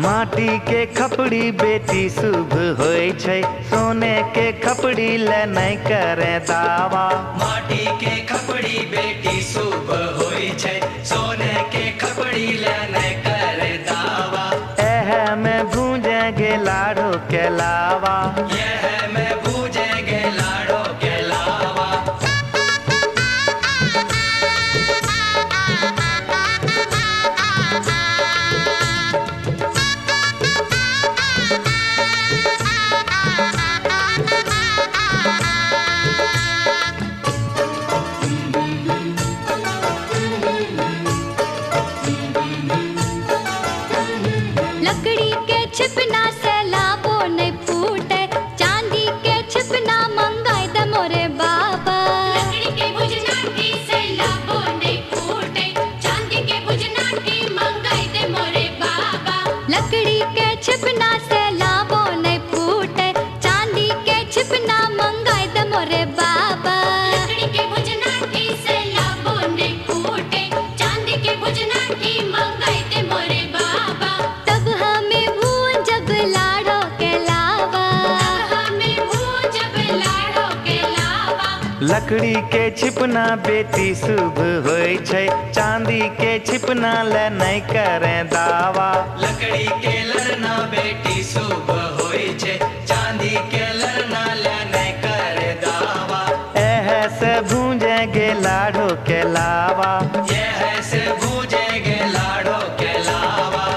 माटी के खपड़ी बेटी शुभ होय छै, सोने के खपड़ी ले नहीं करे दावा। माटी के खपड़ी बेटी शुभ होय छै, सोने के खपड़ी ले नहीं करे दावा। एह में भूंजेंगे लाड़ो के लावा, यह में भूजेंगे लाड़ो के लावा। लकड़ी के छिपना से लाबो नहीं फूटे, चांदी के छिपना मंगाए दे मोरे बाबा। लकड़ी के भुजनाटी से लाबो नहीं फूटे, चांदी के भुजनाटी मंगाई दे मोरे बाबा। लकड़ी के छिपना से लाबो नहीं फूटे, चांदी के छिपना मंगाए दे मोरे बाबा। लकड़ी के भुजनाटी से लाबो नहीं फूटे, चांदी के भुजनाटी मंगाई दे मोरे बाबा। तब हमें भूंजब लाड़ो के लावा, हमें भूजब लाड़ो के लावा। लकड़ी के छिपना बेटी शुभ होय छै, चांदी के छिपना ले नहीं करे दावा। लकड़ी के लड़ना बेटी शुभ होय छै, चांदी के लड़ना ले नहीं करे दावा। एह से भूंजेंगे लाड़ो के लावा, यह से भूजेंगे लाड़ो के लावा।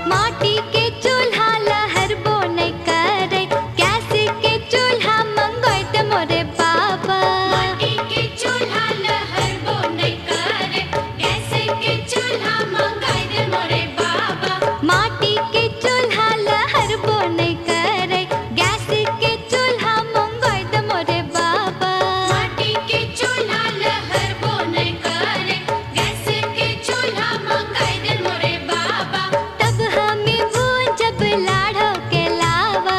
माटी के चूल्हा लहरबो नहीं करे, गैस के चूल्हा मंगाए दे मोरे बाबा। माटी के चूल्हा लहरबो नहीं करे, गैस के चूल्हा मंगाई दे मोरे बाबा। माटी के चूल्हा लहरबो नहीं करे, गैस के चूल्हा मंगाए दे मोरे बाबा। माटी के चूल्हा लहरबो नहीं करे, गैस के चूल्हा मंगाई दे मोरे बाबा। तब हमें भूंजब लाड़ो के लावा,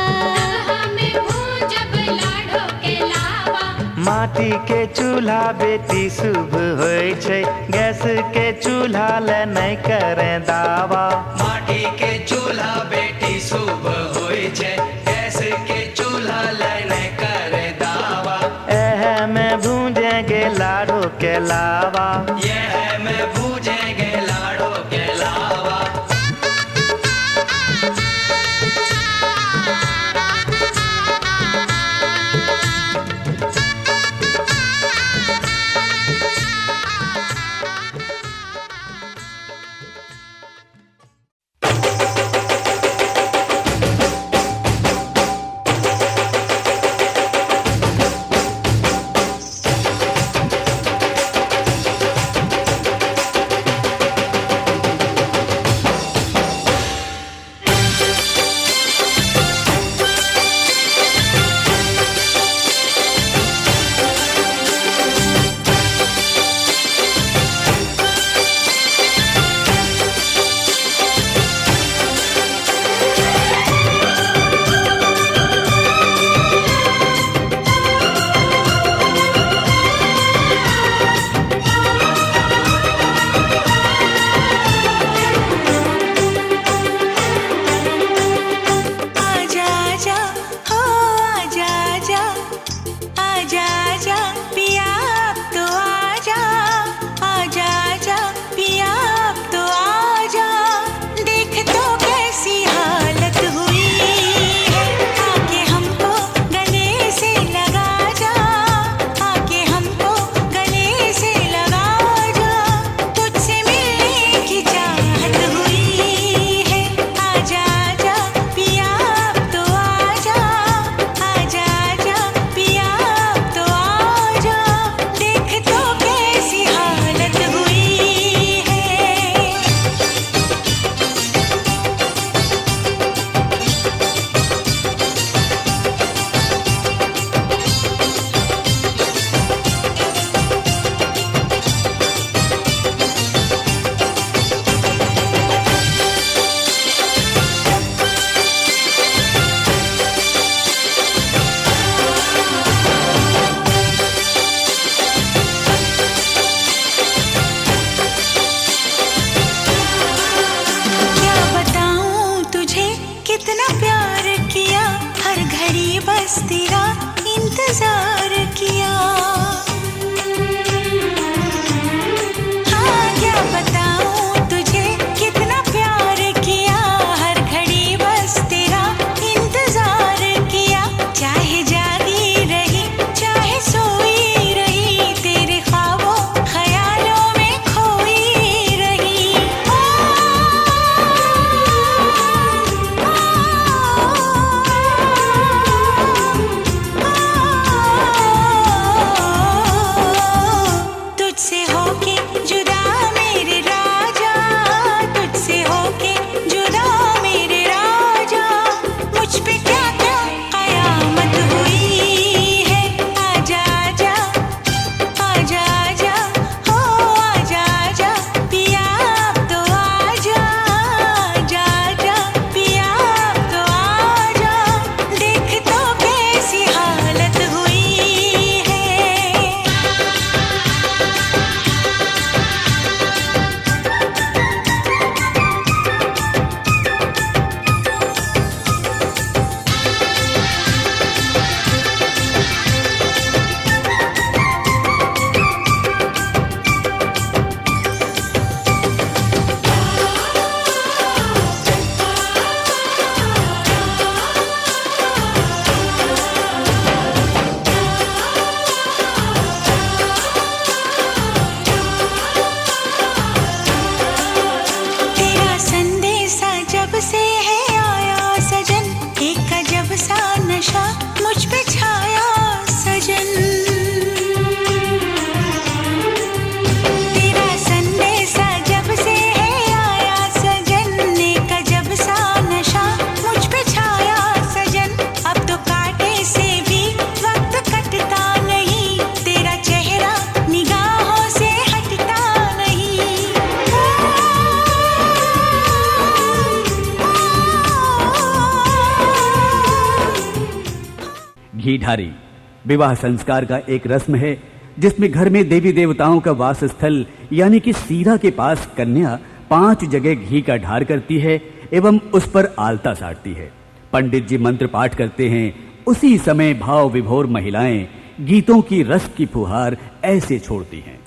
हमें भूजब लाड़ो के लावा। माटी के चूल्हा बेटी शुभ होय छै, गैस के चूल्हा ले नहीं करे दावा। माटी के चूल्हा बेटी शुभ होय छै, गैस के चूल्हा ले नहीं करे दावा। एह में भूंजेंगे लाड़ो के लावा, यह में भूजेंगे लाड़ो के लावा। घीढारी विवाह संस्कार का एक रस्म है जिसमें घर में देवी देवताओं का वास स्थल यानी कि सीरा के पास कन्या 5 जगह घी का ढार करती है एवं उस पर आलता साड़ती है। पंडित जी मंत्र पाठ करते हैं। उसी समय भाव विभोर महिलाएं गीतों की रस की फुहार ऐसे छोड़ती हैं।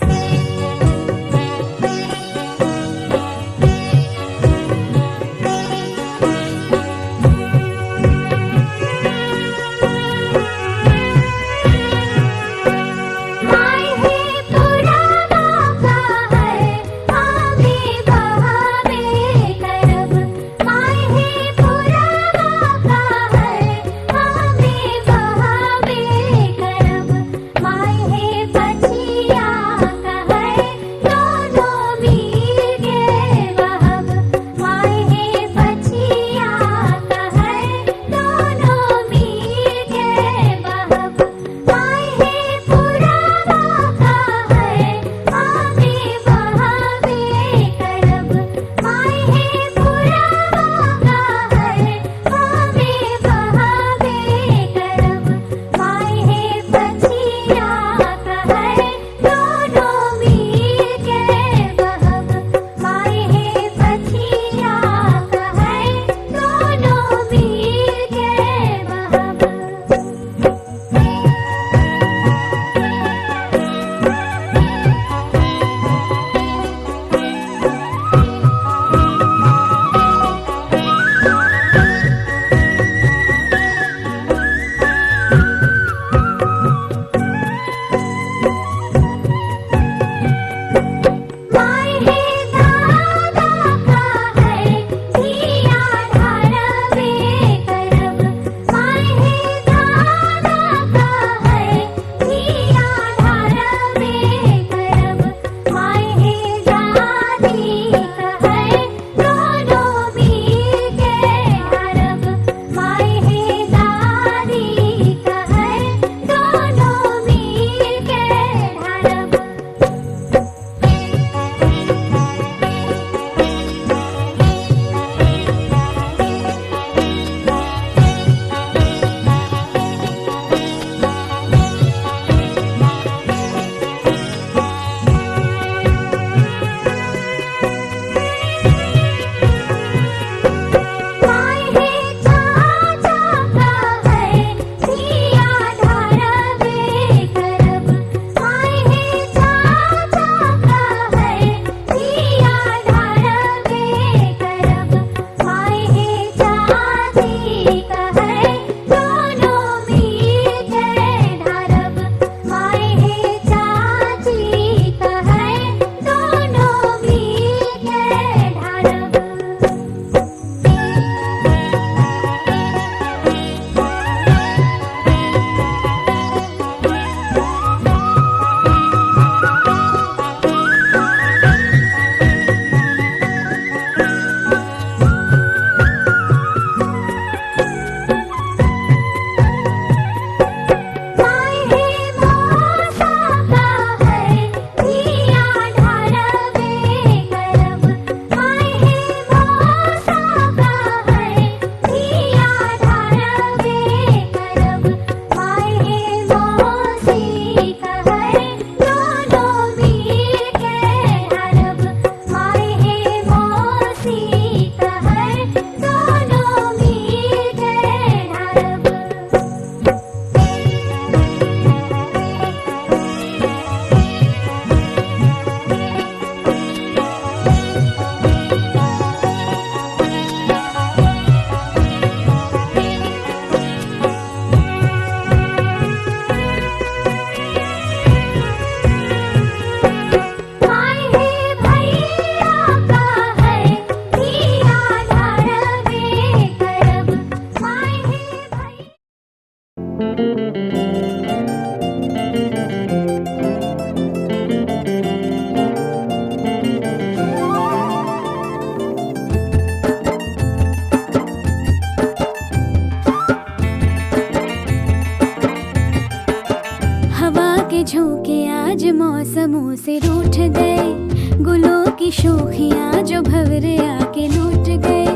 मौसमों से रूठ गए, गुलों की शोखियां जो भंवरे आके लूट गए।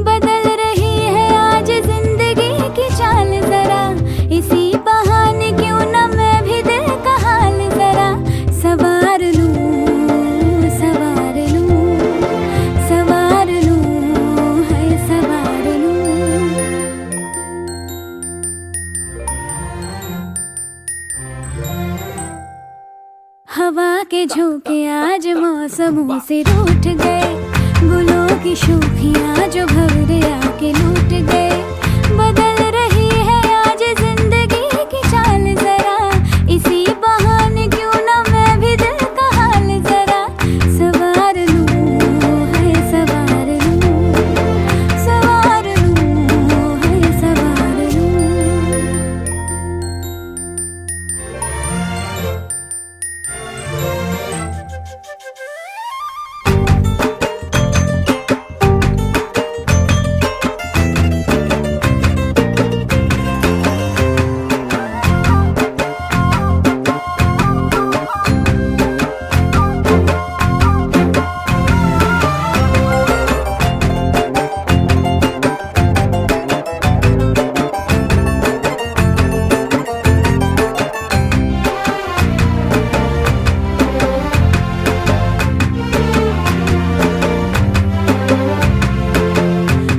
बदल रही है आज जिंदगी की चाल जरा, इसी मौसमों से रूठ गए, गुलों की शोखियाँ जो भंवरे आके लूट गए। बदल रही है आज जिंदगी की चाल जरा, इसी बहाने क्यों ना मैं भी दिल का हाल जरा सवार लूं, है सवार लूं, सवार लूं, है सवार लूं।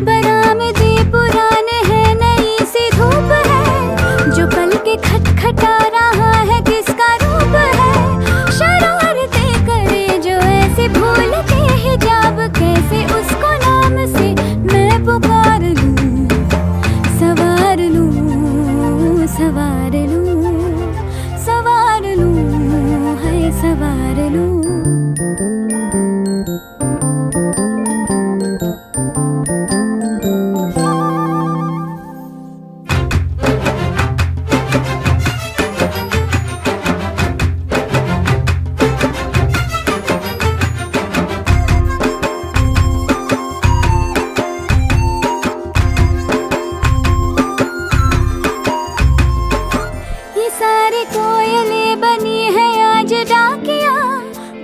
बरामदे पुराने हैं, नई सी धूप है, जो पल के खटखटा रहा है किसका रूप है। शरारतें करे जो ऐसे भूल के हिजाब, कैसे उसको नाम से मैं पुकार लूं, सवार लूं, सवार लूं, सवार लूं, है सवार लूं। ये सारी कोयलें बनी है आज डाकिया,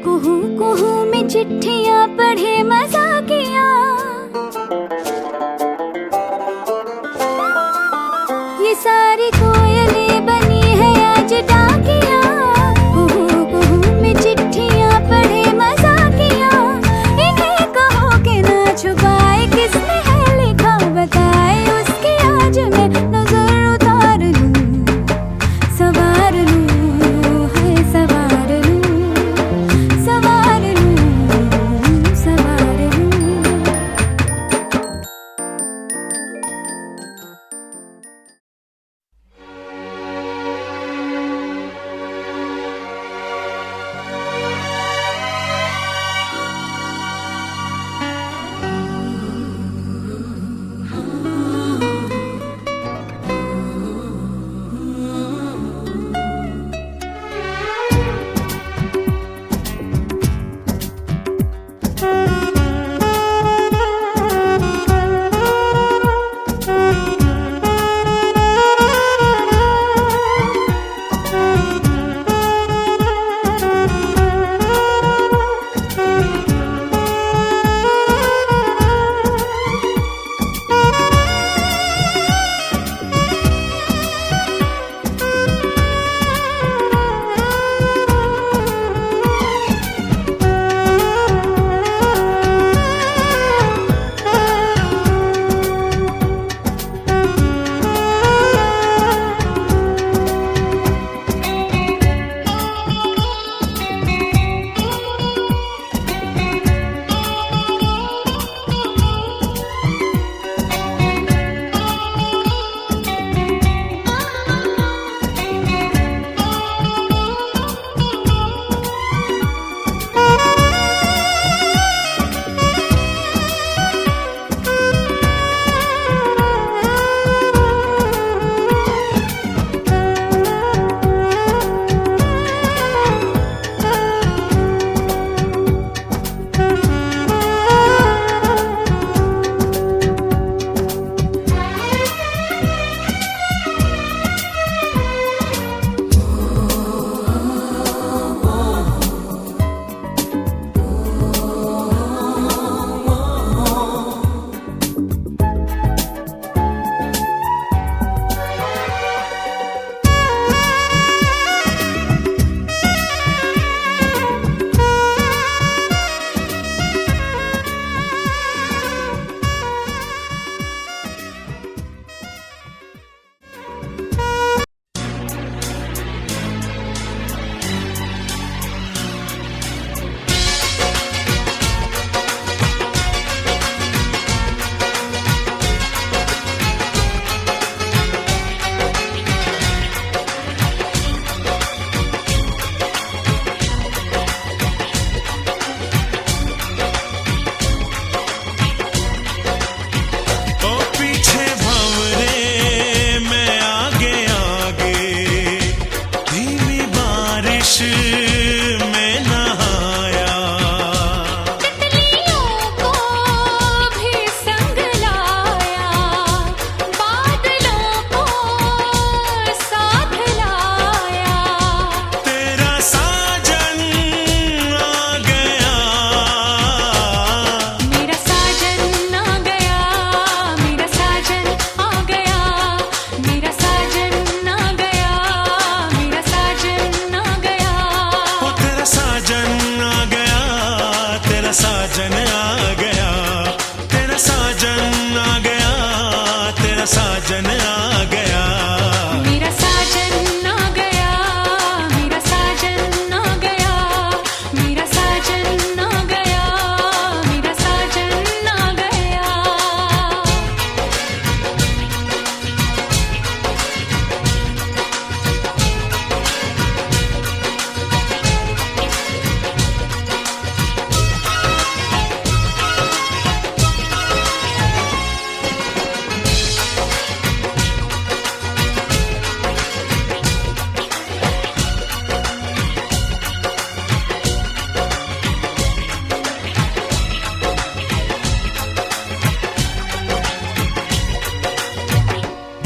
कुहू कुहू में चिट्ठियां पढ़े मजाकिया। ये सारी कोयलें बनी है आज डाकिया, कुहू कुहू में चिट्ठियां पढ़े मजाकिया। इन्हें कहो कि ना छुपाए किसने है लिखा, बताए उसकी आज मैं नजर उतार लूं, सवार लूं, है सवार लूं, सवार लूं, सवार लूं।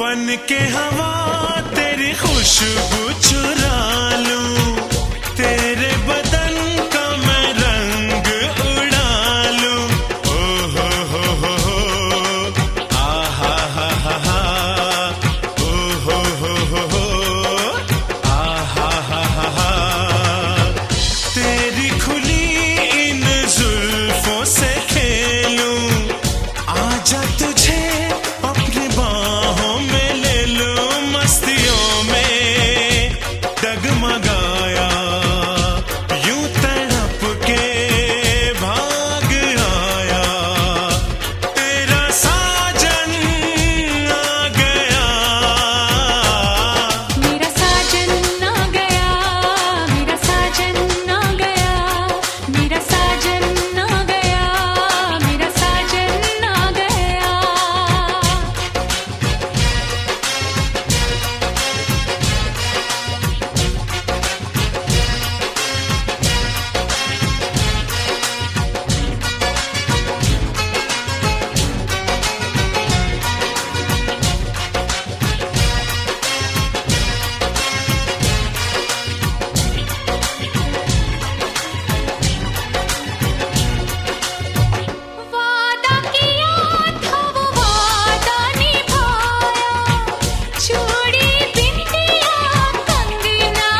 बन के हवा तेरी खुशबू चुरा लूं, तेरे बदन का मैं रंग उड़ा लूं। ओ हो आ हा हा हा हा, ओ हो आ हा हा हा हा। तेरी खुली इन जुल्फों से खेलूं, आजा तुझे अपनी बाहों में ले लूं, मस्तियों में डगमगाया यूं तड़प के भाग आया, तेरा साजन आ गया। मेरा साजन आ गया, मेरा साजन आ गया, मेरा साजन आ गया, मेरा साजन आ गया। वादा किया था वो वादा निभाया, चूड़ी बिंदिया कंगना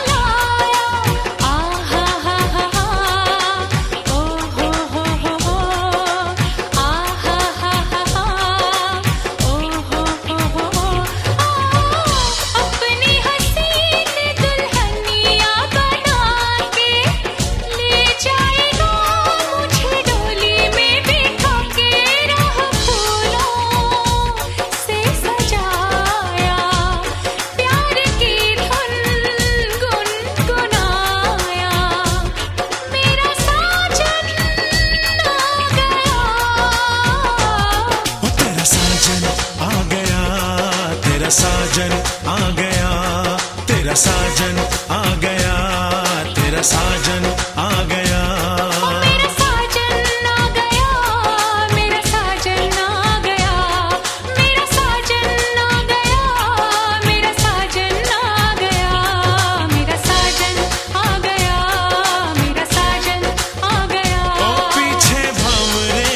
लाया। आ हा हा हा हा, ओ हो आ हा हा हा हा, ओ हो अपनी हसीन दुल्हनिया बना के ले जाएगा मुझे डोली में बिठा के, राह फूलों से सजाया, प्यार की धुन गुनगुनाया, मेरा साजन आ गया। ओ तेरा साजन आ गया, तेरा साजन आ गया, तेरा साजन आ गया, तेरा साजन आ गया। मेरा साजन आ गया, मेरा साजन आ गया, मेरा साजन आ गया, मेरा साजन आ गया, मेरा साजन आ गया, मेरा साजन आ गया। ओ पीछे भंवरे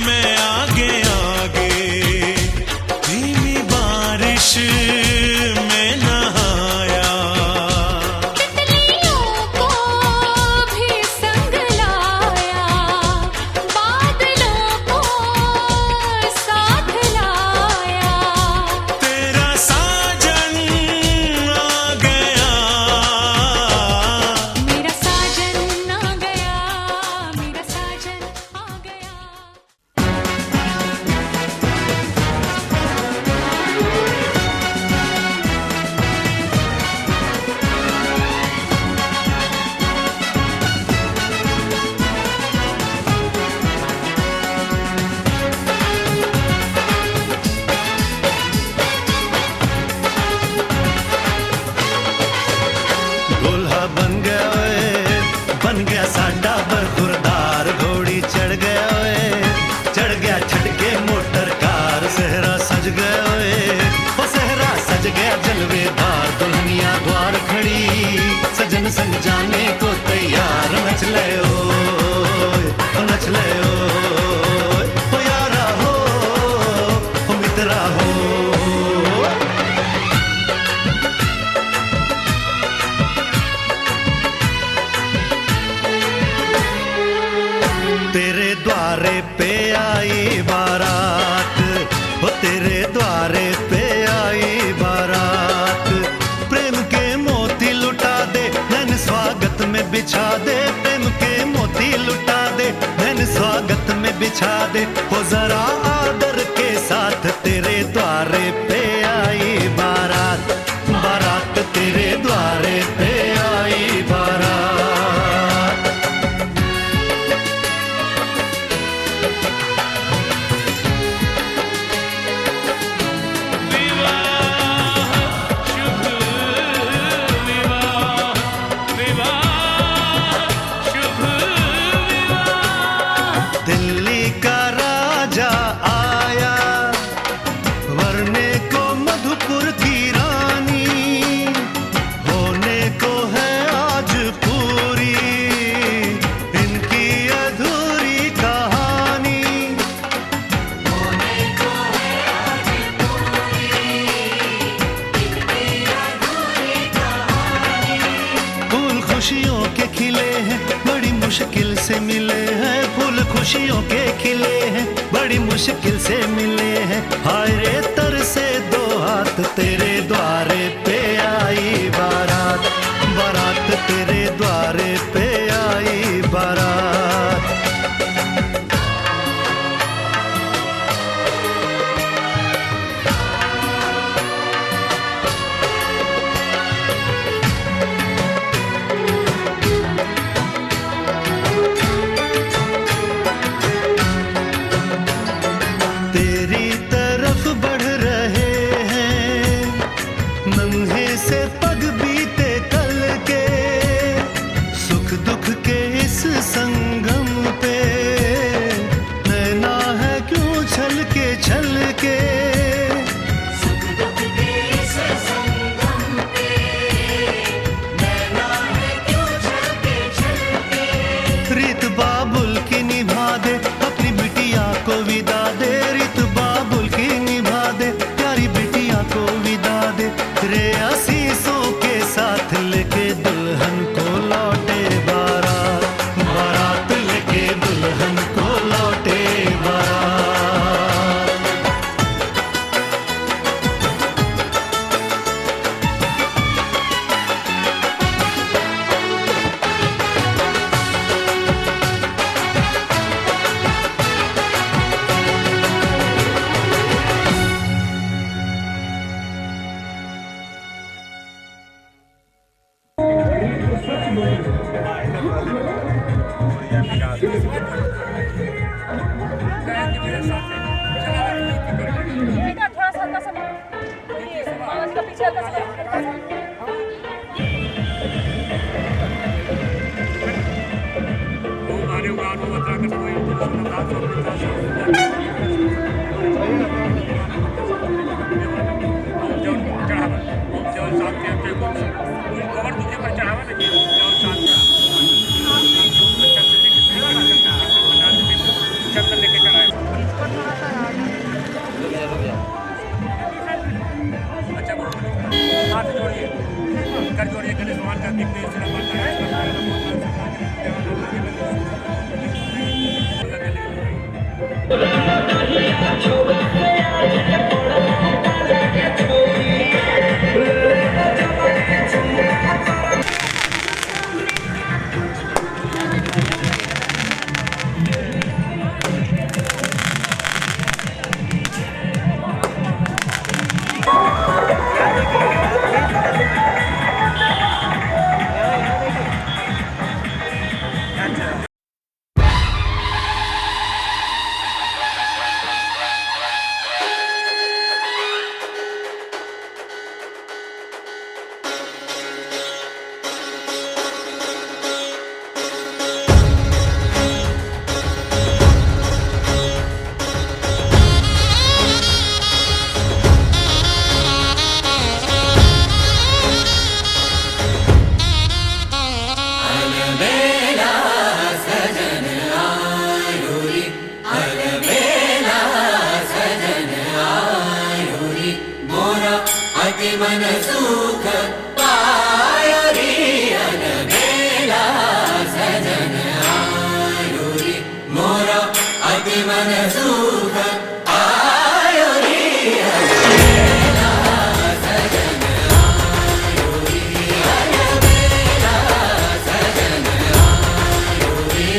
मैं आगे आगे, धीमी बारिश में नहाया, तितलियों को भी संग लाया, बादलों को साथ लाया। तेरा साजन आ गया। मेरा साजन आ गया, मेरा साजन आ गया। दूल्हा बन गया साडा बरखुरदार, घोड़ी चढ़ गया ओए, चढ़ गया छटके मोटर कार, सहरा सज गया ओए, ओ सहरा सज गया जलवेदार, दुल्हनिया द्वार खड़ी, सजन संग जाने को तैयार, नच ले ओए, ओ नच ले ओए, ओ यारा हो, ओ मित्रा हो। तेरे द्वारे पे आई बारात, वो तेरे द्वारे पे आई बारात, प्रेम के मोती लुटा दे नैन स्वागत में बिछा दे, प्रेम के मोती लुटा दे नैन स्वागत में बिछा दे, हो जरा आदर के साथ तेरे द्वारे पे आई बारात, बारात तेरे द्वारे पे आई बारात। दिल्ली का राजा आया, वरने को खुशियों के खिले हैं, बड़ी मुश्किल से मिले हैं। हाय रे तरसे दो हाथ, तेरे द्वारे पे आई बारात, बारात तेरे द्वारे पे आई बारात। तेरी तरफ बढ़ रहे हैं नन्हे से पग बीते कल के, सुख दुख के इस संगम पे नैना है क्यों छल के। सुख दुख के इस संगम पे नैना है क्यों छलके। रीत बाबुल की निभा दे, अपनी बिटिया को विदा दे। रीत बाबुल की निभा दे, प्यारी बिटिया को विदा दे। रे आशीषों के साथ लेके दुल्हन को लौटे बारात, बारात लेके दुल्हन को लौटे बारात। थोड़ा सा हल्का सा इसका पीछे हल्का सा हाथ जोड़िए, कर जोड़िए, गले समान कर दिखते हैं, सिरा बनता मन सुख पायो रे, अलबेला सजन आयो रे, मोरा अति मन सुख आयो रे, अलबेला सजन आयो रे, अलबेला सजन आयो रे।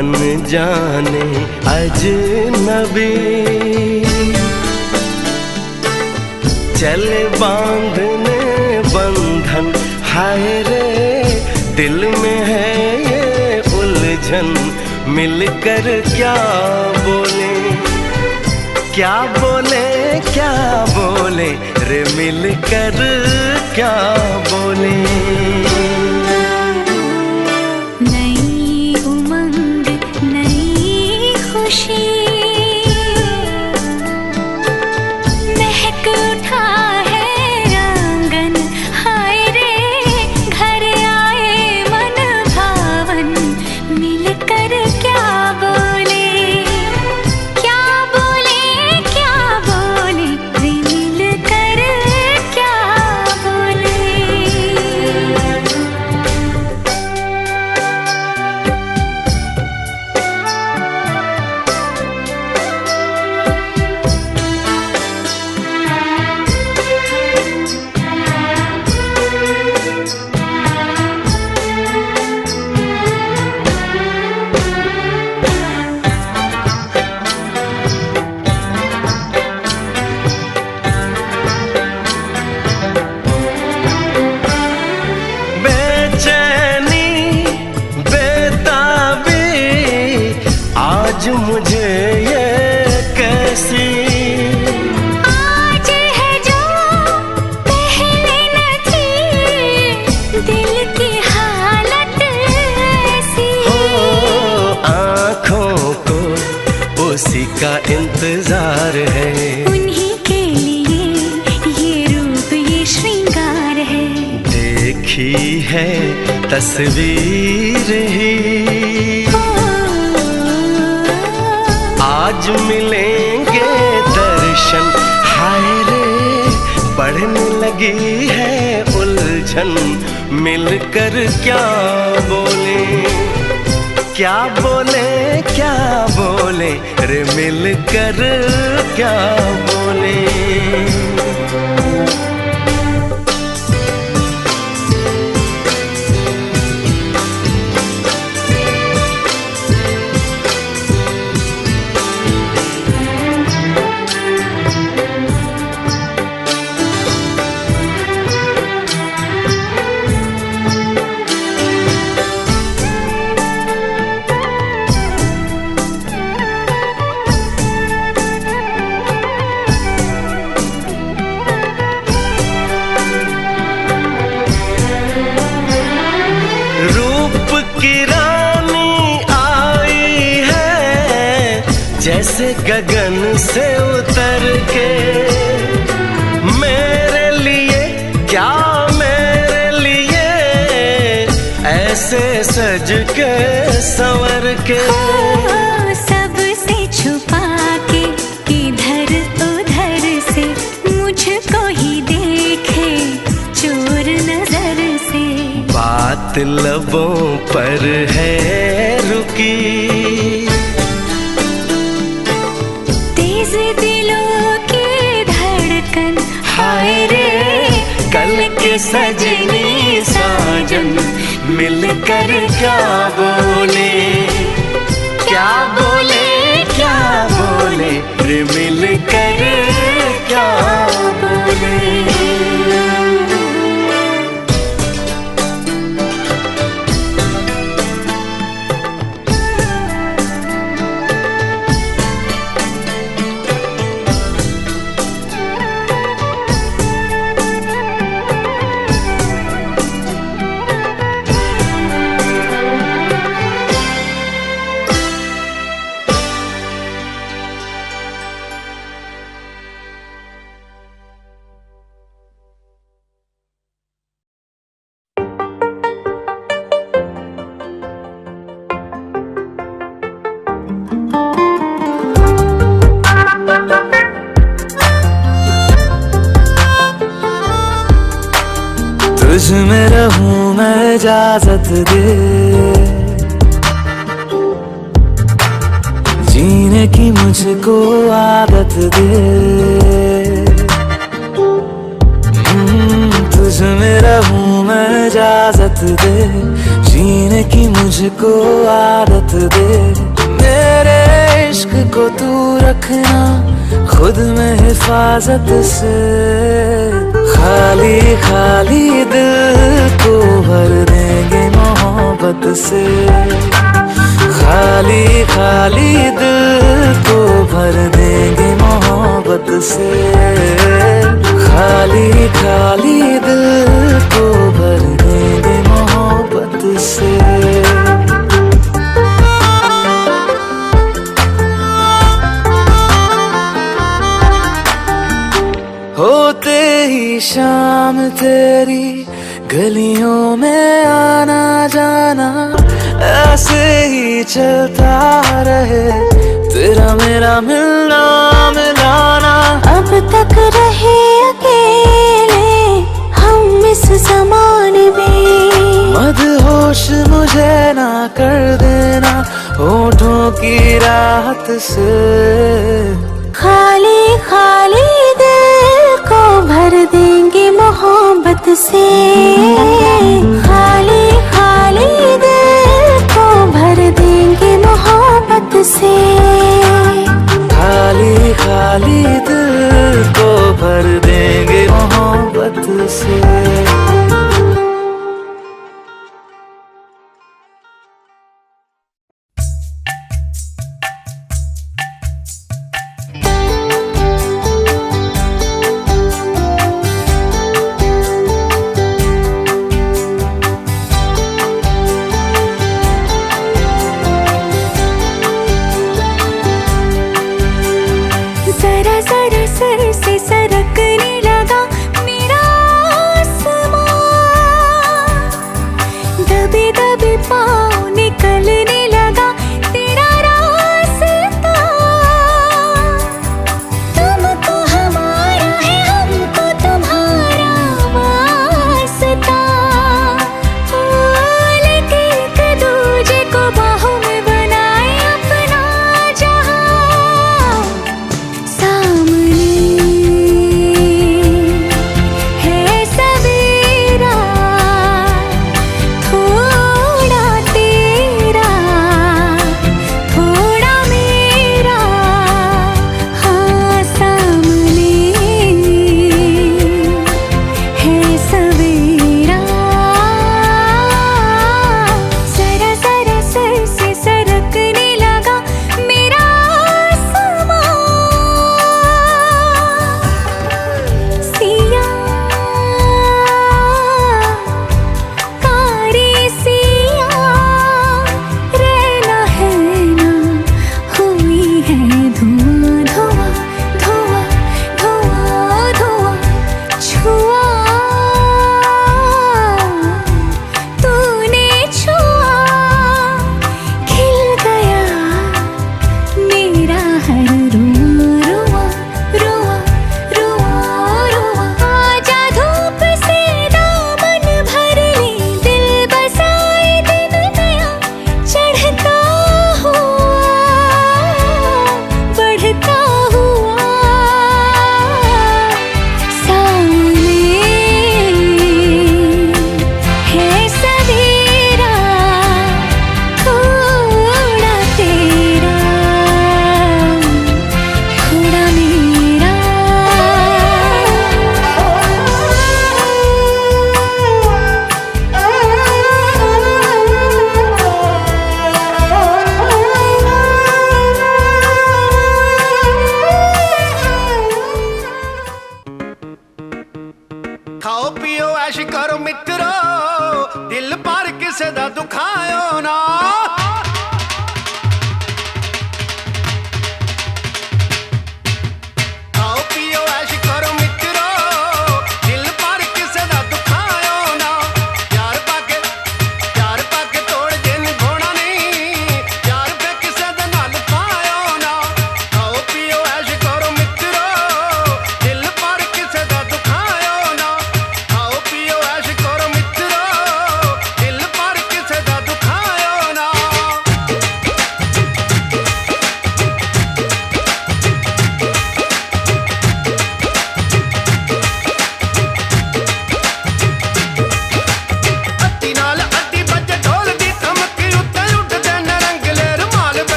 अनजाने अजनबी चले बांधने बंधन, हाय रे दिल में है ये उलझन, मिलकर क्या बोले, क्या बोले, क्या बोले रे मिलकर क्या बोले। नई उमंग नई खुशी महक उठा है आंगन, हाय रे घर आए मन भावन, मिलकर क्या बोले, क्या बोले, क्या बोले रे मिलकर क्या बोले। बेचैनी बेताबी आज मुझे ये कैसी, आज है जो पहले न थी, दिल की हालत ऐसी। हो आँखों को उसी का इंतजार है, उन्हीं के लिए ये रूप ये श्रृंगार है। देखी है तस्वीर ही आज मिलेंगे दर्शन, हाय रे बढ़ने लगी है उलझन, मिलकर क्या बोले, क्या बोले, क्या बोले रे मिलकर क्या बोले। रूप की रानी आई है जैसे गगन से उतर के, मेरे लिए क्या मेरे लिए ऐसे सज के संवर के। सबसे छुपा के इधर उधर से मुझको ही देखे चोर नजर से, बात लबों पर है रुकी, तेज दिलों की धड़कन, हाय रे कल के सजनी साजन, मिलकर क्या बोले, क्या बोले, क्या बोले रे मिलकर क्या बोले। तुझ में रहूं मैं इजाजत दे, जीने की मुझको आदत दे। तुझ में रहूं मैं इजाजत दे, जीने जीने की मुझको आदत दे, मेरे इश्क को तू रखना खुद में हिफाजत से। खाली खाली दिल को भर देंगे मोहब्बत से, खाली खाली दिल को भर देंगे मोहब्बत से, खाली खाली दिल को भर देंगे मोहब्बत से। होते ही शाम तेरी गलियों में आना जाना, ऐसे ही चलता रहे तेरा मेरा मिलना मिलाना। अब तक रहे अकेले हम इस ज़माने में, मदहोश मुझे ना कर देना होठों की राहत से। खाली खाली दिल को भर देंगे मोहब्बत से, खाली खाली दिल को भर देंगे मोहब्बत से, खाली खाली दिल को भर देंगे मोहब्बत से।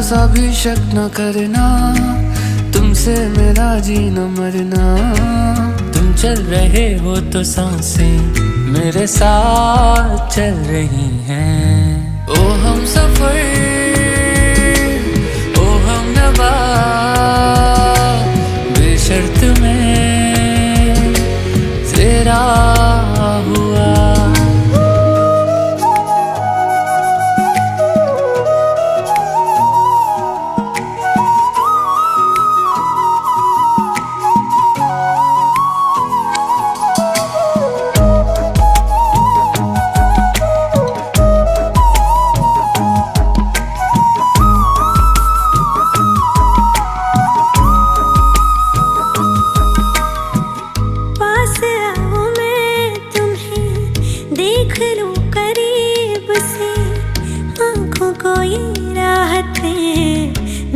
सा भी शक न करना, तुमसे मेरा जीना मरना। तुम चल रहे हो तो सांसें मेरे साथ चल रही हैं। ओ हम सफर, ओ हम नवा, बेशर्त में तेरा हुआ।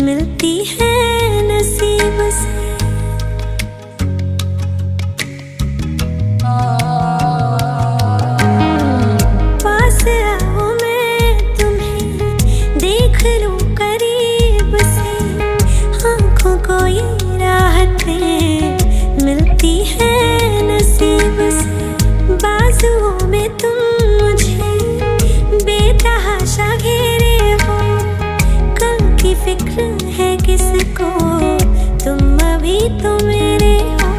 मिलती है नसीब से। पास आओ मैं तुम्हें देख लूं करीब से, आंखों को ये राहतें मिलती है नसीब से। बाजुओं में तुम मुझे बेतहाशा घेरे हो, कल की फिक्र है किसको, तुम अभी तो मेरे हो।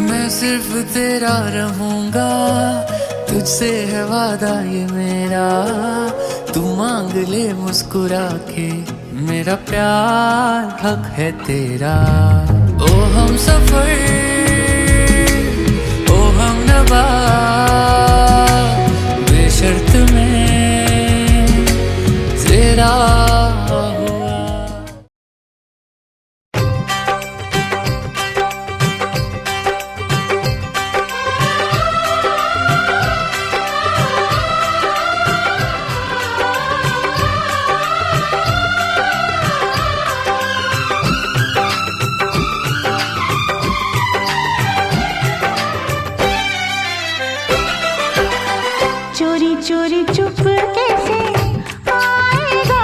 मैं सिर्फ तेरा रहूंगा, तुझसे है वादा ये मेरा। तू मांग ले मुस्कुरा के, मेरा प्यार हक है तेरा। ओ हम सफर, ओ हम नवा, बेशर्त में तेरा हुआ। चोरी चोरी चुप कैसे आएगा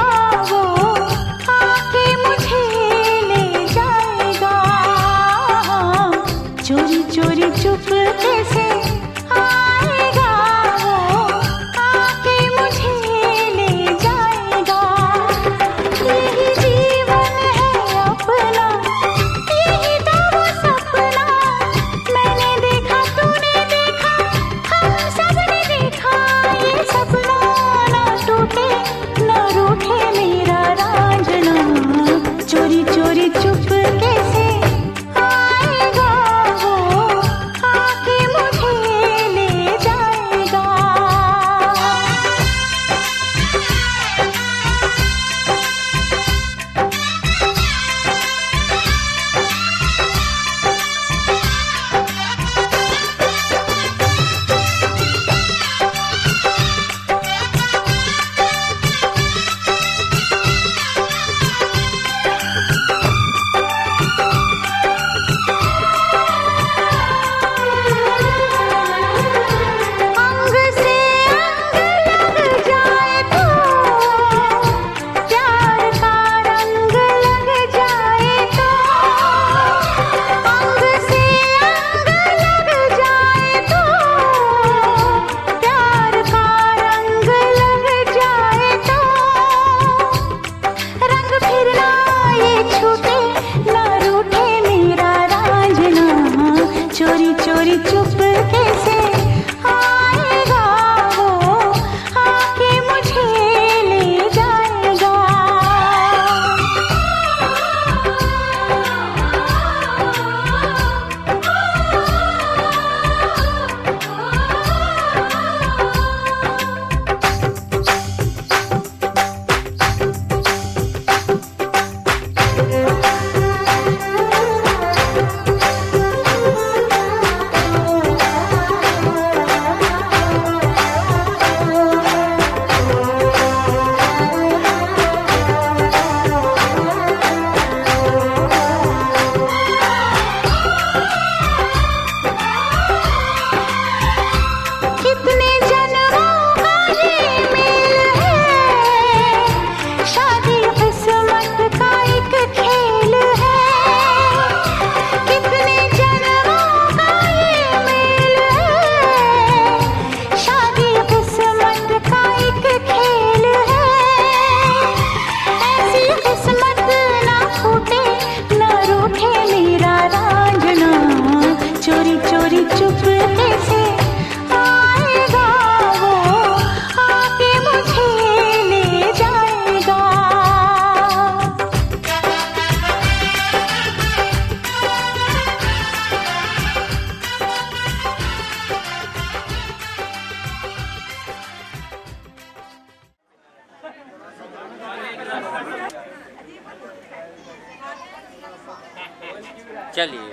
चलिए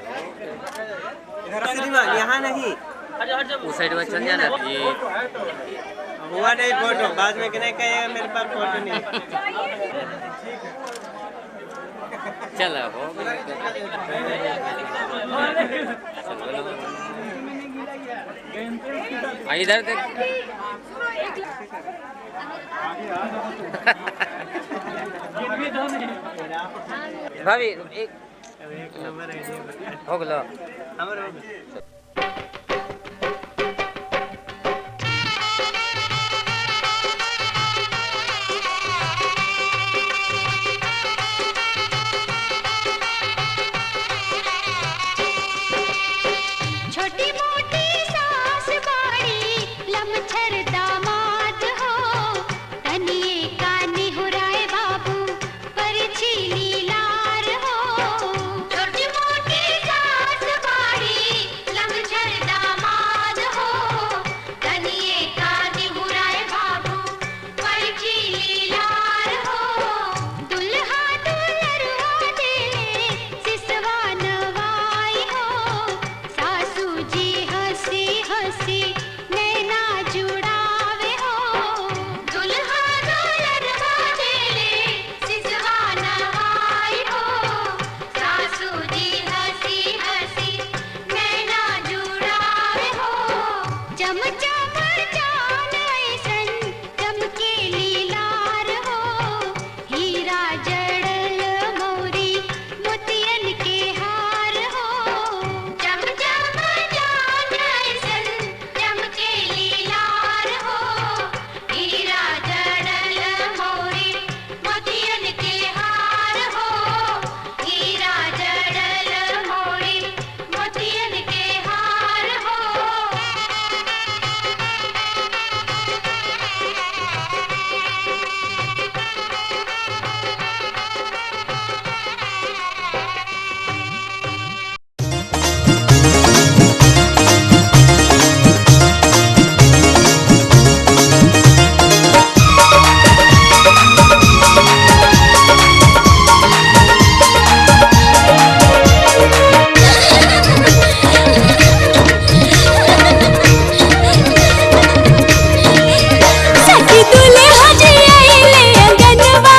यहाँ नहीं, उस साइड में चल जाना ये हुआ नहीं फोटो, बाद में कहने कहेगा मेरे पास फोटो नहीं। चला हो इधर देख भाभी एक हो गलो छोटी मोटी सास बाड़ी लमछर दामाद हो, तनिए का निहुराए बाबू परिछी लीलार हो। छोटी मोटी सास बाड़ी लमछर दामाद हो, तनिए का निहुराए बाबू परिछी लीलार हो। दुल्हा दुल्हरुआ देले सिसवा नवाई हो, सासू जी हंसी हंसी नैना जुड़ावे हो। दुल्हा दुल्हरुआ देले सिसवा नवाई हो, सासू जी हंसी हंसी नैना जुड़ावे हो। चम चम जान ऐसन चमके लीलार हो, हीरा जड़ल मौरी मोतियन के हार हो। चम चम जान ऐसन चमके लीलार हो, हीरा जड़ल मौरी मोतियन के हार हो। हीरा जड़ल मौरी मोतियन के हार हो। सखी दुल्हा जी आइले अंगनवा,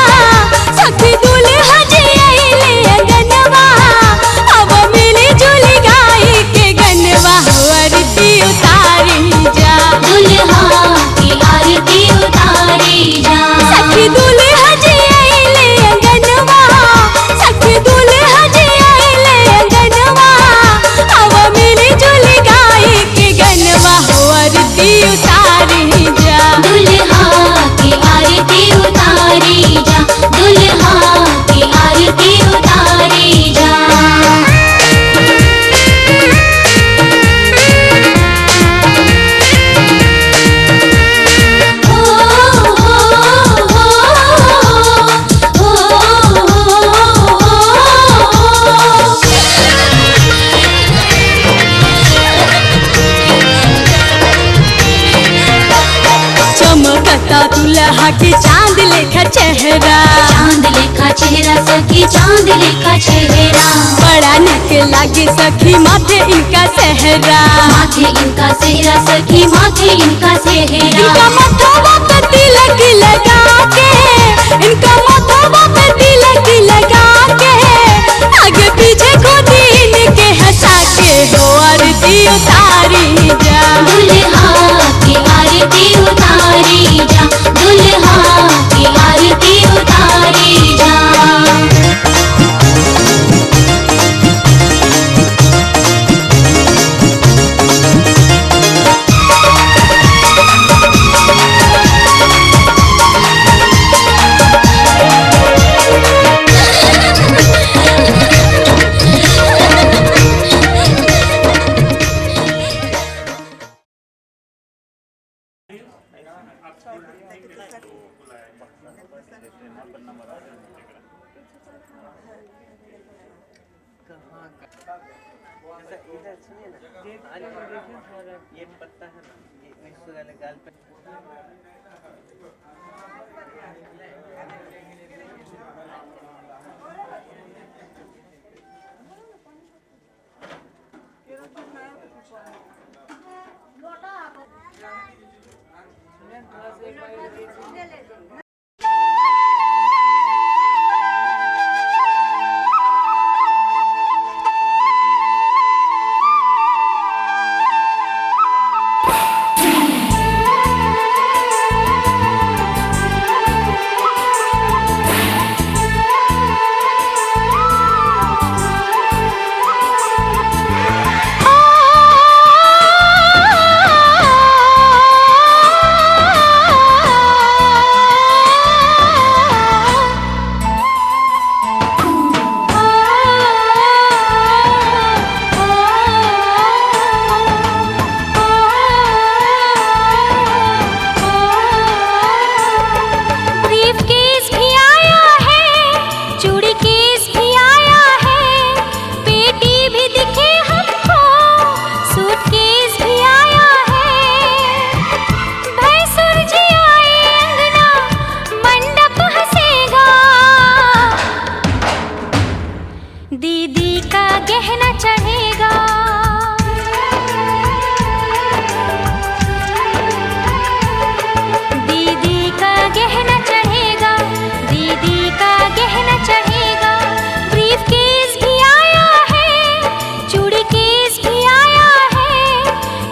सखी दुल्हा जी आइले अंगनवा, अब मिली जुली गाई के गनवा, आरती उतारी जा दुल्हा की आरती उतारी जा। सखी दुल्हा जी आइले अंगनवा, सखी दुल्हा जी आइले अंगनवा, अब मिली जुली गाई के गनवा, आरती उतारी जा दुल्हा की आरती उतारी जा। दुल्हा की आरती उतारी जा। चमकता दुल्हा के चांद लेखा चेहरा, चांद लेखा चेहरा सखी चांद लेखा चेहरा। बड़ा निक लागे सखी माथे इनका सेहरा, माथे इनका सेहरा सखी माथे इनका सेहरा। इनका माथवा पे तिलक लगा के, इनका माथवा पे तिलक लगा के, आगे पीछे गोदी इनके हंसा के हो आरती उतारी जा दुल्हा की आरती उतारी जा। दुल्हा की आरती उतारी जा। इधर सुनिए ना, आगे को देखिए थोड़ा, ये पत्ता है ना, ये मिक्स वाले गाल पे गहना चढ़ेगा, ब्रीफ केस भी आया है, चूड़ी केस भी आया है,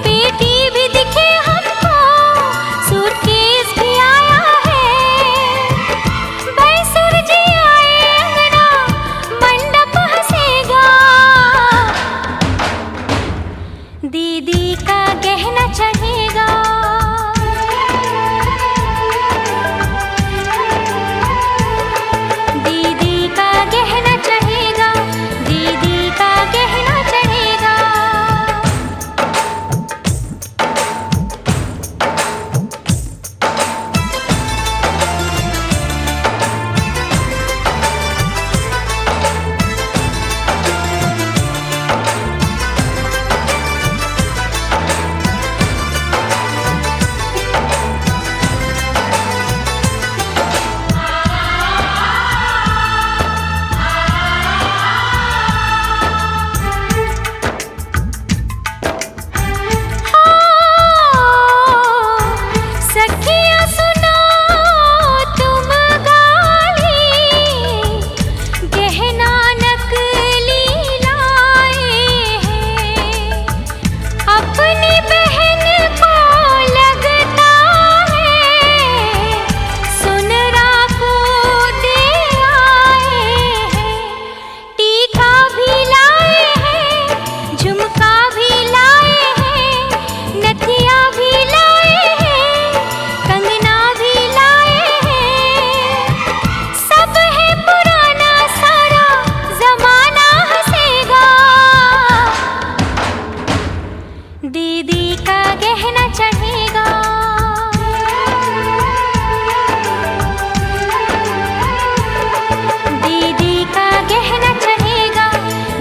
पेटी भी दिखे हमको, सूटकेस भी आया है। भैंसुर जी आए अंगना, मंडप हंसेगा, दीदी का गहना चढ़ेगा। दीदी का गहना चढ़ेगा, दीदी का गहना चढ़ेगा। सखियाँ सुनो तुम गाली, गहना नकली लाए हैं, अपनी बहन को लगता है, सुनरा को दे आए हैं। टीका भी लाए हैं, झुमका भी लाए हैं, नथिया भी लाए हैं, कंगना भी लाए हैं। सब है पुराना, सारा जमाना हंसेगा, दीदी का गहना चढ़ेगा। दीदी का गहना चढ़ेगा,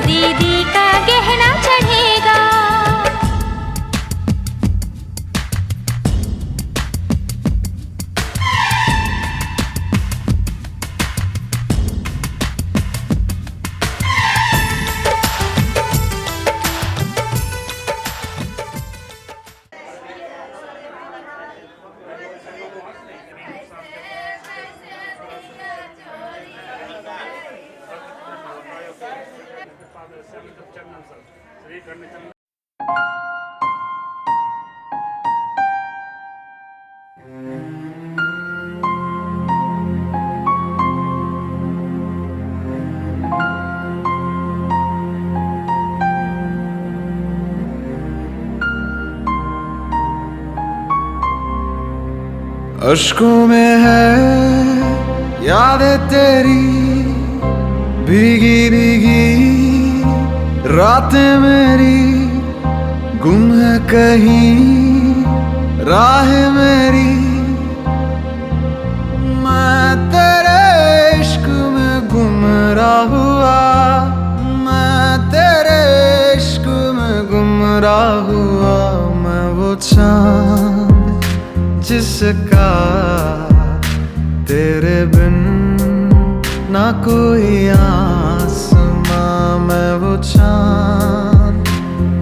दीदी का गहना चढ़ेगा। अश्कों में है यादें तेरी, भीगी भीगी रातें मेरी, गुम है कहीं राह मेरी। मैं तेरे इश्क में गुमराह हुआ, मैं तेरे इश्क में गुमराह हुआ। मैं वो चाँद जिसका तेरे बिन ना कोई आसमां, मैं वो चाँद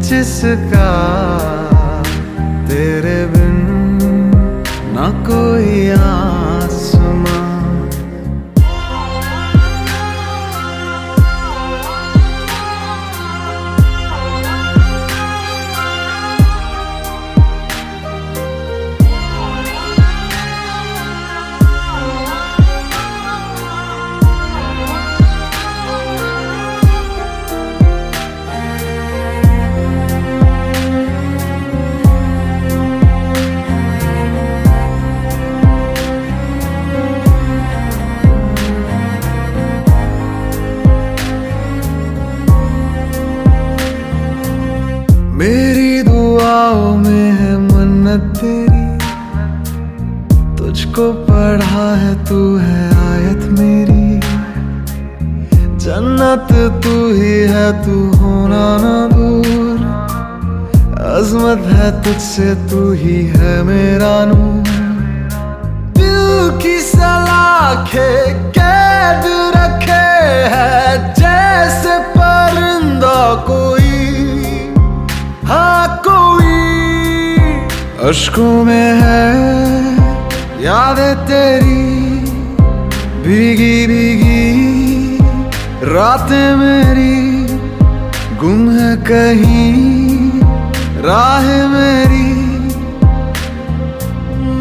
जिसका तेरे बिन ना कोई आसमां। मेरी दुआओं में है मन्नत तेरी, तुझको पढ़ा है तू है आयत मेरी। जन्नत तू ही है, तू होना ना दूर, अजमत है तुझसे, तू ही है मेरा नूर। दिल की सलाखें कैद रखे है जैसे परिंदा कोई, हाँ कोई। अश्कों में है यादें तेरी, भीगी भीगी रातें मेरी गुम है कहीं, राह मेरी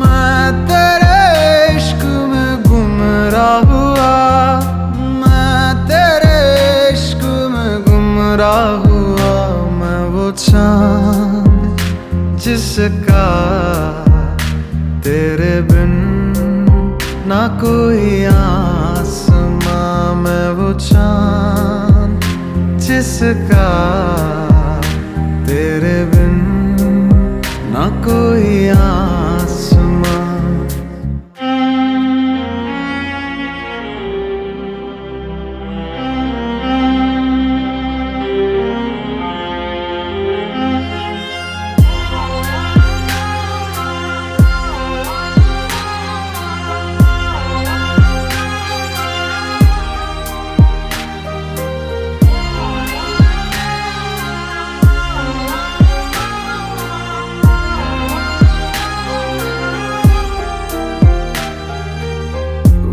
मैं तेरे इश्क में गुमराह हुआ, मैं तेरे इश्क में गुमराह हुआ। मैं वो चांद जिसका तेरे बिन ना कोई आसमां, मैं वो चांद जिसका तेरे बिन ना कोई आसमां।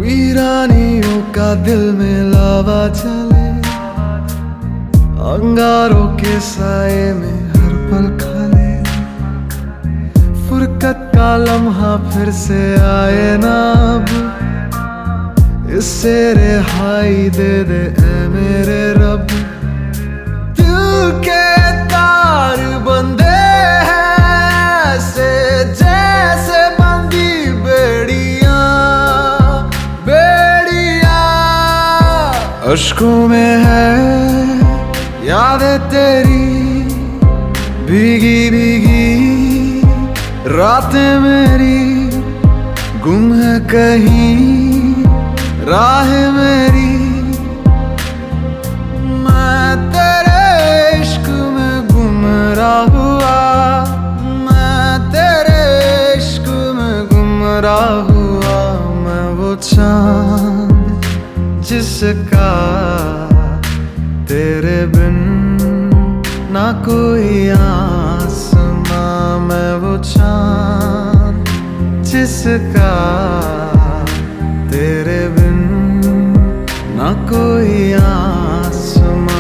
वीरानियों का दिल में लावा चले, अंगारों के साए में हर पल खाले। फुरकत का लम्हा फिर से आए ना अब, इससे रिहाई दे दे ऐ मेरे रब। दिल के तार बंधे हैं ऐसे जैसे बंधी बेड़ियां, अश्कों में है यादें तेरी भीगी भीगी, रातें मेरी गुम है कहीं, राह मेरी मैं तेरे इश्क में गुमराह हुआ, मैं तेरे इश्क में गुमराह हुआ। मैं वो चांद जिसका तेरे बिन ना कोई आसमां, मैं वो चांद जिसका तेरे बिन ना कोई आसमां।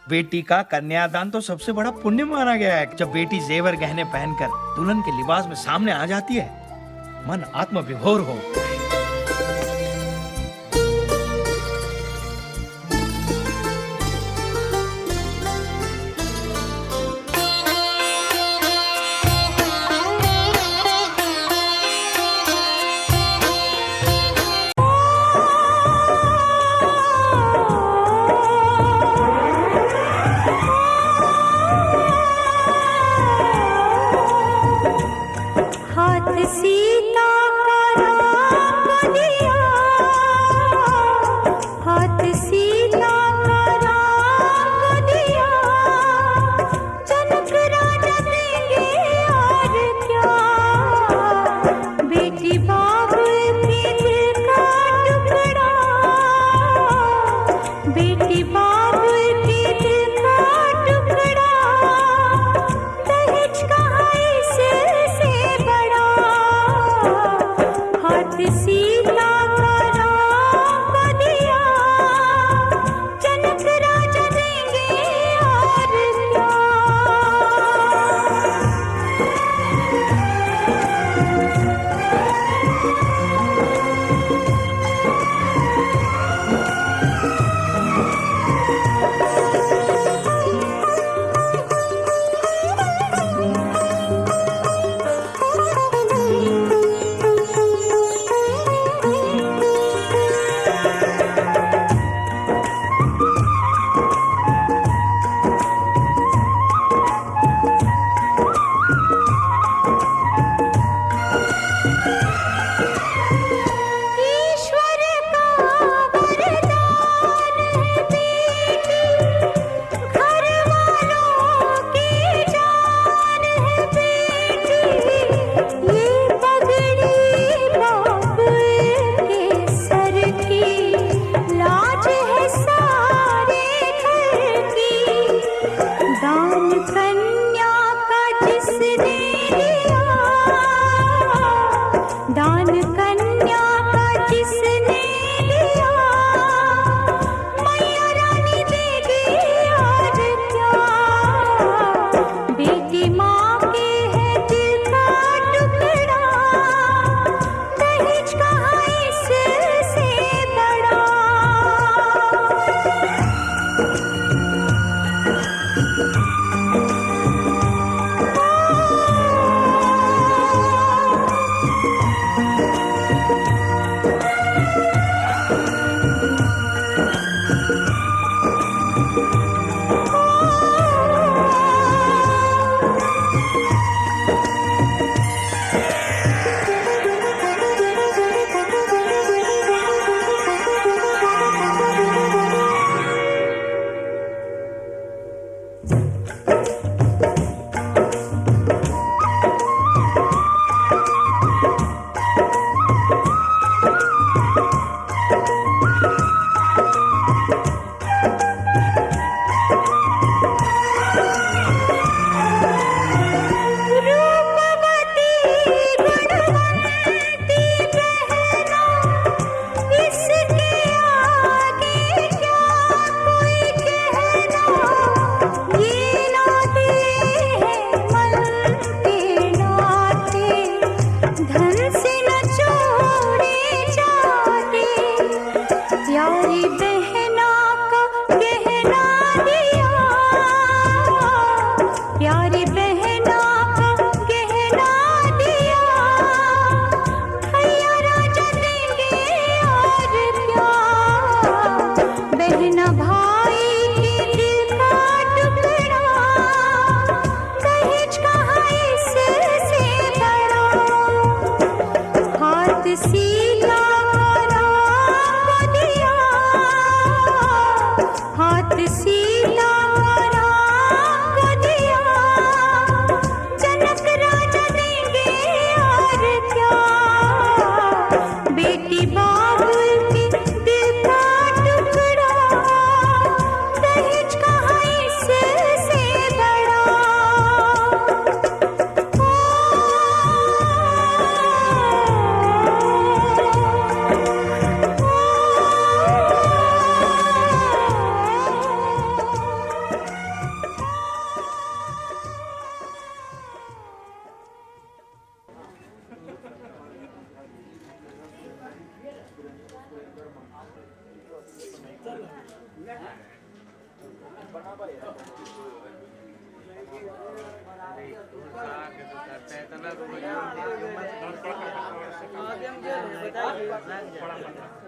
बेटी का कन्यादान तो सबसे बड़ा पुण्य माना गया है। जब बेटी जेवर गहने पहनकर दुल्हन के लिबास में सामने आ जाती है, मन आत्म विभोर हो। सीता का राम दिया, हाथ सीता का राम दिया, जनक राजा देंगे और क्या। बेटी बाबुल के दिल का टुकड़ा, बेटी बाबुल के दिल का टुकड़ा, दहेज कहाँ इससे बड़ा। हाथ सीता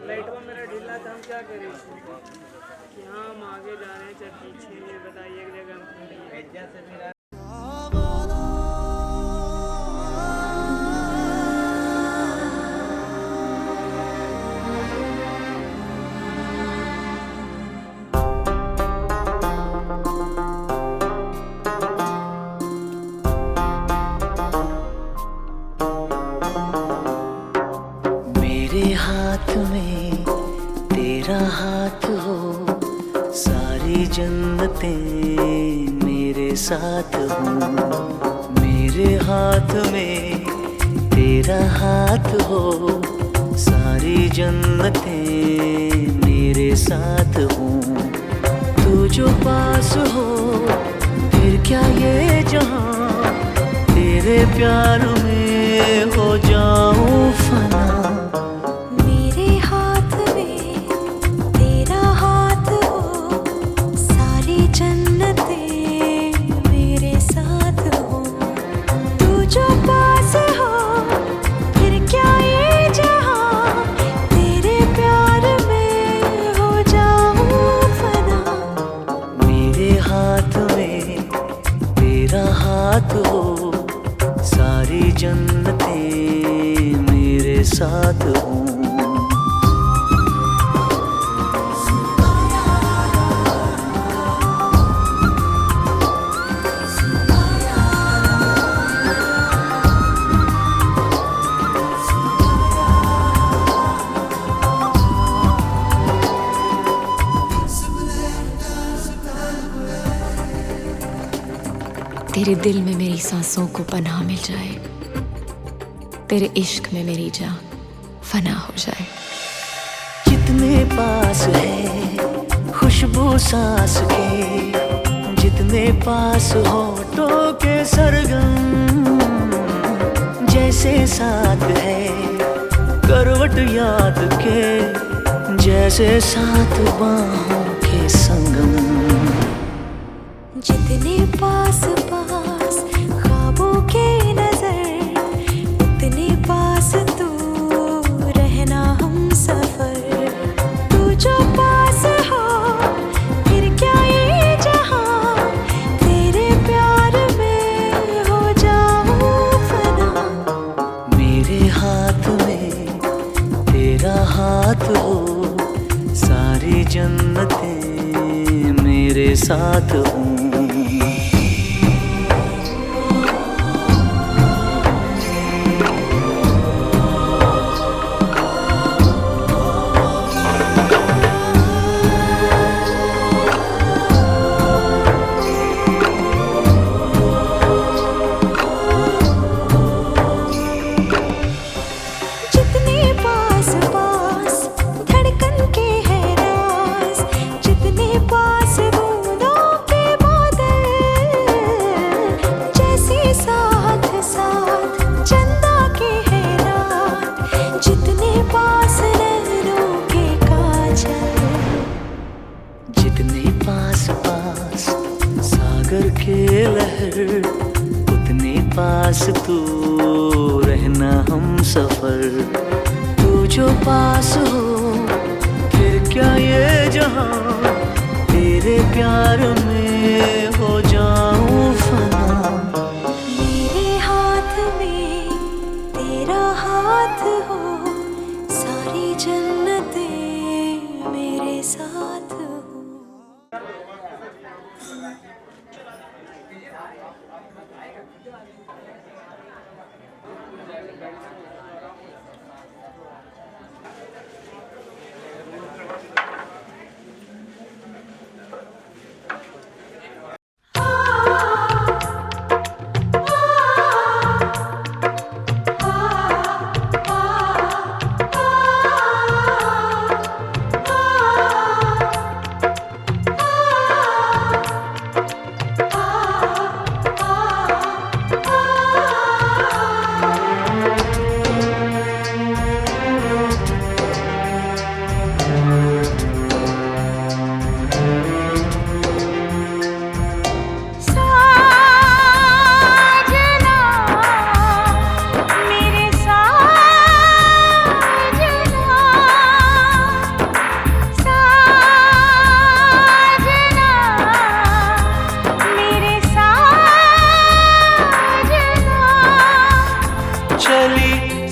लाइट में मेरा ढीला था, हम क्या करें कि हाँ हम आगे जा रहे हैं चाहे पीछे, ये बताइए एक जगह हम हाथ में तेरा हाथ हो, सारी जन्नतें मेरे साथ हो। मेरे हाथ में तेरा हाथ हो, सारी जन्नतें मेरे साथ हो। तू जो पास हो फिर क्या ये जहां, तेरे प्यार में हो जाऊं फना। हो सारी जन्नतें मेरे साथ हो। तेरे दिल में मेरी सांसों को पनाह मिल जाए, तेरे इश्क में मेरी जान फना हो जाए। जितने पास है खुशबू सांस के, जितने पास होठों के सरगम, जैसे साथ है करवट याद के, जैसे साथ बाहों के संगम। जितने पास पास ख्वाबों के नजर, उतने पास तू रहना हम सफर। तू जो पास हो फिर क्या ये जहां, तेरे प्यार में हो जाऊं फना। मेरे हाथ में तेरा हाथ हो, सारी जन्नतें मेरे साथ हो। उतने पास तू रहना हम सफर। तू जो पास हो फिर क्या ये जहां, तेरे प्यार में हो जाऊं फना। मेरे हाथ में तेरा हाथ हो, सारी जन्नतें मेरे साथ हो।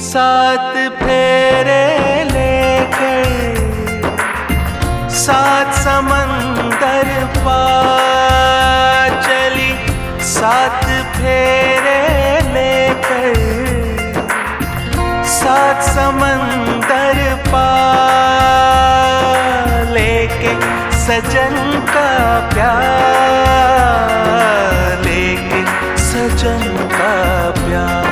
सात फेरे लेकर, सात समंदर पार चली। सात फेरे लेकर, सात समंदर पार लेके सजन का प्यार, लेके सजन का प्यार,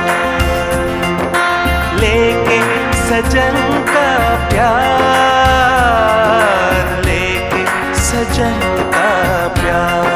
लेके सजन का प्यार, लेके सजन का प्यार।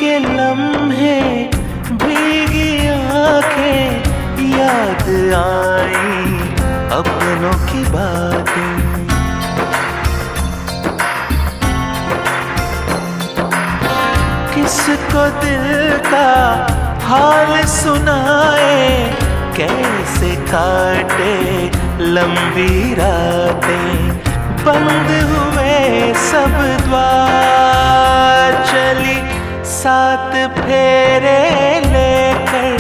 के लम्हे भीगी आंखें, याद आई अपनों की बातें। किसको दिल का हाल सुनाए, कैसे काटे लंबी रातें, बंद हुए सब द्वार, चली 7 फेरे लेकर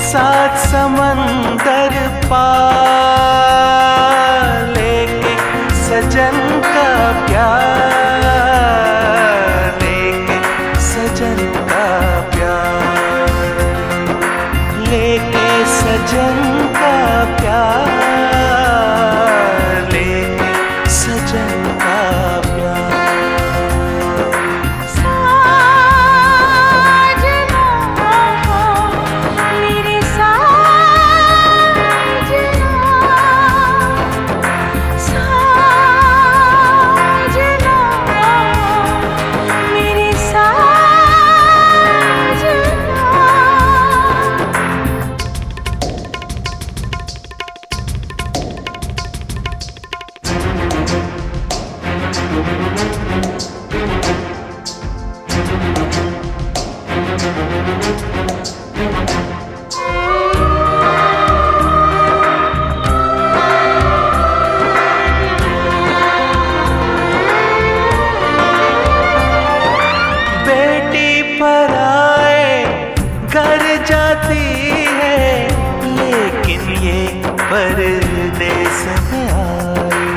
7 समंदर पार, लेके सजन का प्यार, लेके सजन का प्यार, लेके सजन का प्यार, लेके सजन का प्यार। साजना मेरे साजना, साजना मेरे साजना। बेटी पराए घर जाती है, लेकिन ये परदेस में आई।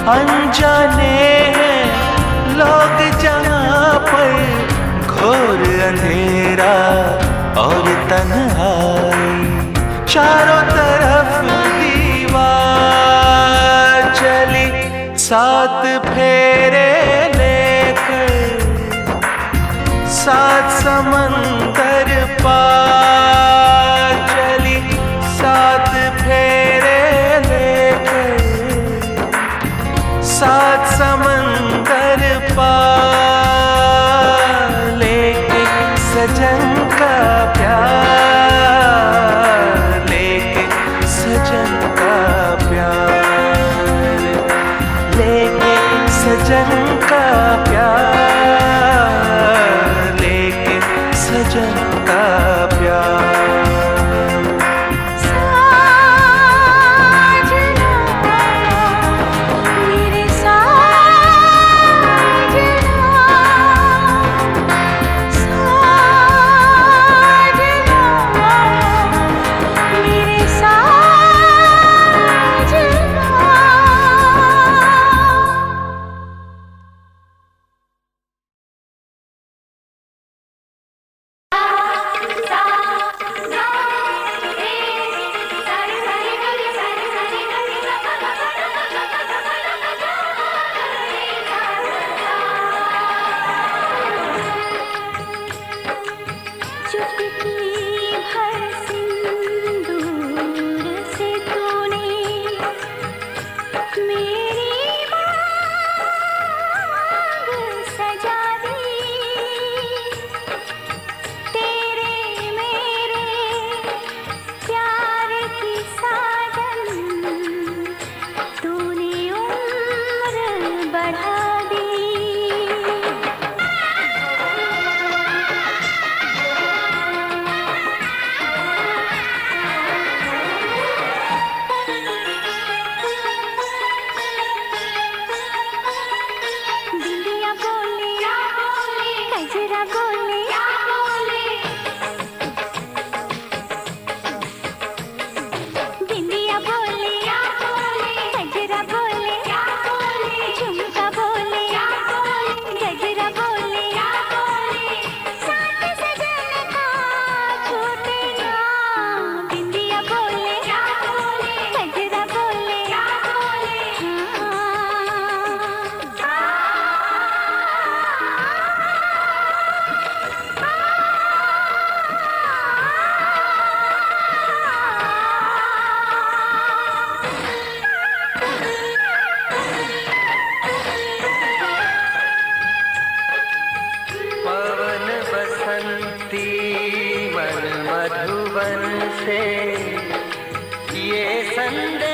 अनजाने हैं लोग जहाँ पर, घोर अंधेरा और तन्हाई, चारों तरफ दीवार, चली 7 फेरे लेकर 7 समंदर पार, चली 7 फेरे लेकर 7 समंदर पार, लेके सजन का प्यार, लेके सजन का प्यार, लेके सजन का प्यार, लेके सजन का प्यार। साजना मेरे साजना, साजना मेरे साजना। चुटकी भर सिंदूर से तूने मेरी मांग सजा दी, तेरे मेरे प्यार की साजन तूने उम्र बढ़ा दी। बिंदिया बोले कजरा बोले, बिंदिया बोले कजरा बोले, झुमका बोले गजरा बोले, साथ सजन का छूटे ना। बिंदिया बोले कजरा बोले, पवन बसंती मन मधुबन से ये संदेश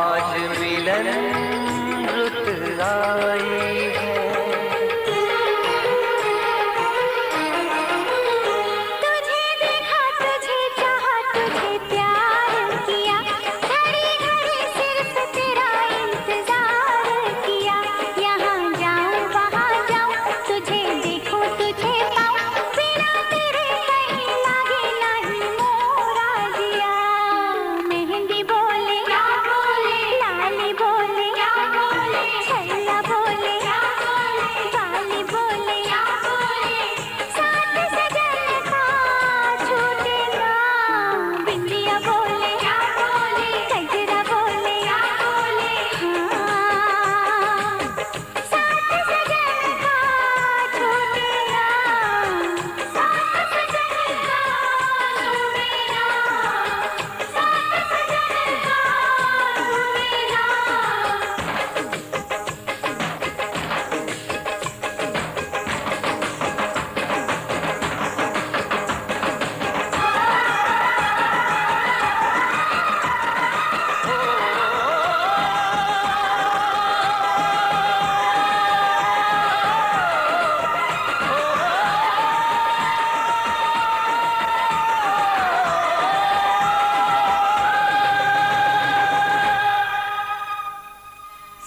आज मिलन रुत आई है। तुझे देखा, तुझे चाहा, तुझे प्यार किया, घड़ी घड़ी सिर्फ तेरा इंतजार किया। यहाँ जाऊं वहाँ जाऊं, तुझे देखूं तुझे पाऊं, बिना तेरे कहीं लागे नहीं मोरा जिया। मेहंदी बोले क्या बोले, लाली बोले क्या बोले, छैला बोले क्या बोले, बाली बोले क्या बोले, साथ सजन का छूटे ना। बिंदिया बोले क्या बोले, गजरा बोले क्या बोले, हाँ साथ सजन का छूटे ना, साथ सजन का छूटे ना, साथ सजन का छूटे ना।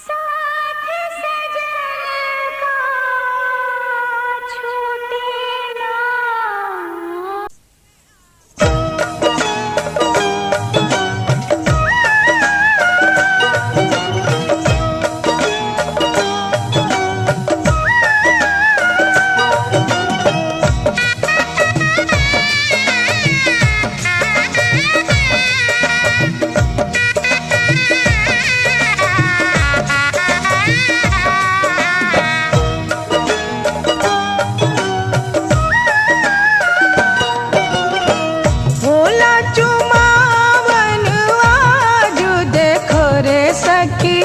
साथ सजन का छूटे ना। भोला चुमावन आज देखो रे सखी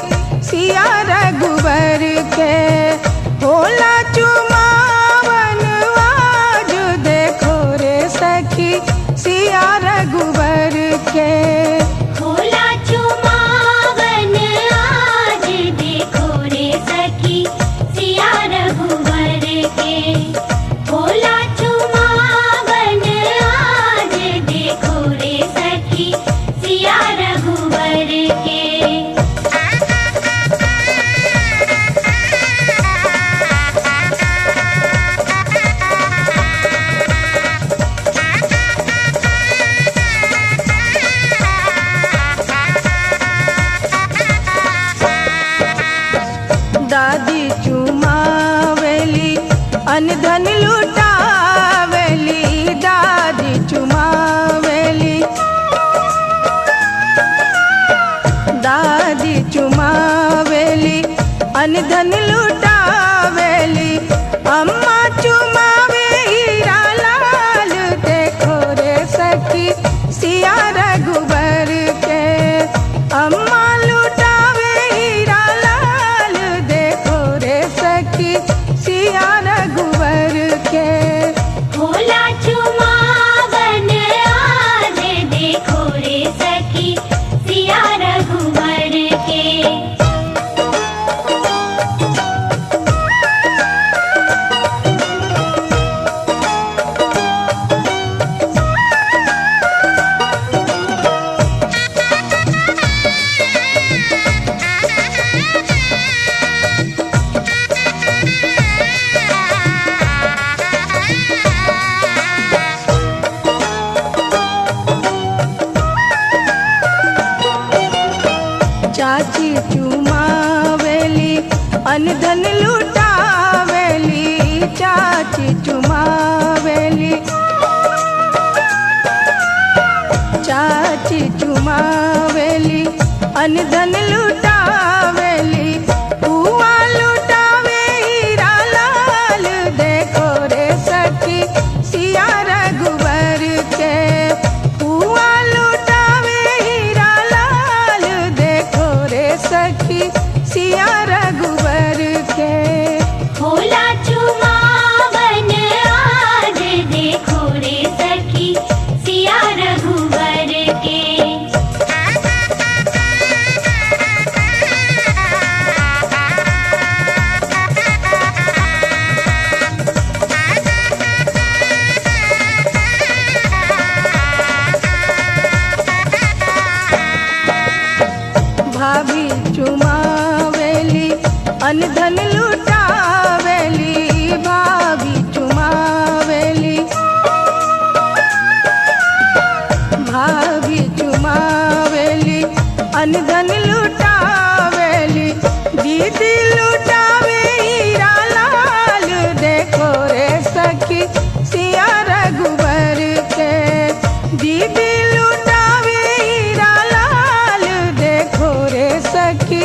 सिया रघुबर के। भोला चुमावन आज देखो रे सखी सिया रघुबर के। भोला चुमावन आज देखो रे सखी सिया रघुवर के। भोला चुमावन आज देखो रे सखी सिया रघुवर के। दादी चुमावेली अनधन लुटावेली, दादी चुमावेली, दादी चुमावेली अनधन लुटावेली। अम्मा चुमावे हीरा लाल देखो रे सखी सिया रघुबर के। अम्मा लुटावे हीरा लाल देखो रे सखी सिया रघुवर के। भोला चुमावन आज देखो रे सखी सिया रघुवर के। चाची चुमावेली अनधन लुटावेली, चाची चुमावेली, चाची चुमावेली अनधन लुटावेली। बुआ लुटावे हीरा लाल देखो रे सखी सिया रघुवर के। बुआ लुटावे हीरा लाल देखो रे सखी सिया रघुवर के। भोला चुमावन आज देखो रे सखी सिया रघुवर के। चुमावेली अनधन लुटावेली भाभी चुमावेली भाभी चुमावेली अनधन लुटावेली दीदी लुटावे हीरा लाल देखो रे सखी सिया रघुवर के दीदी लुटावे हीरा लाल देखो रे सखी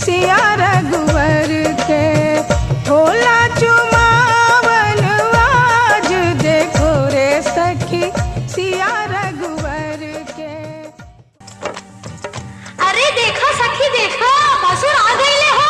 सिया रघुवर के होला चुमावन आज देखो रे सखी सिया रघुवर के। अरे देखो सखी देखो भसुर आ गईले हो।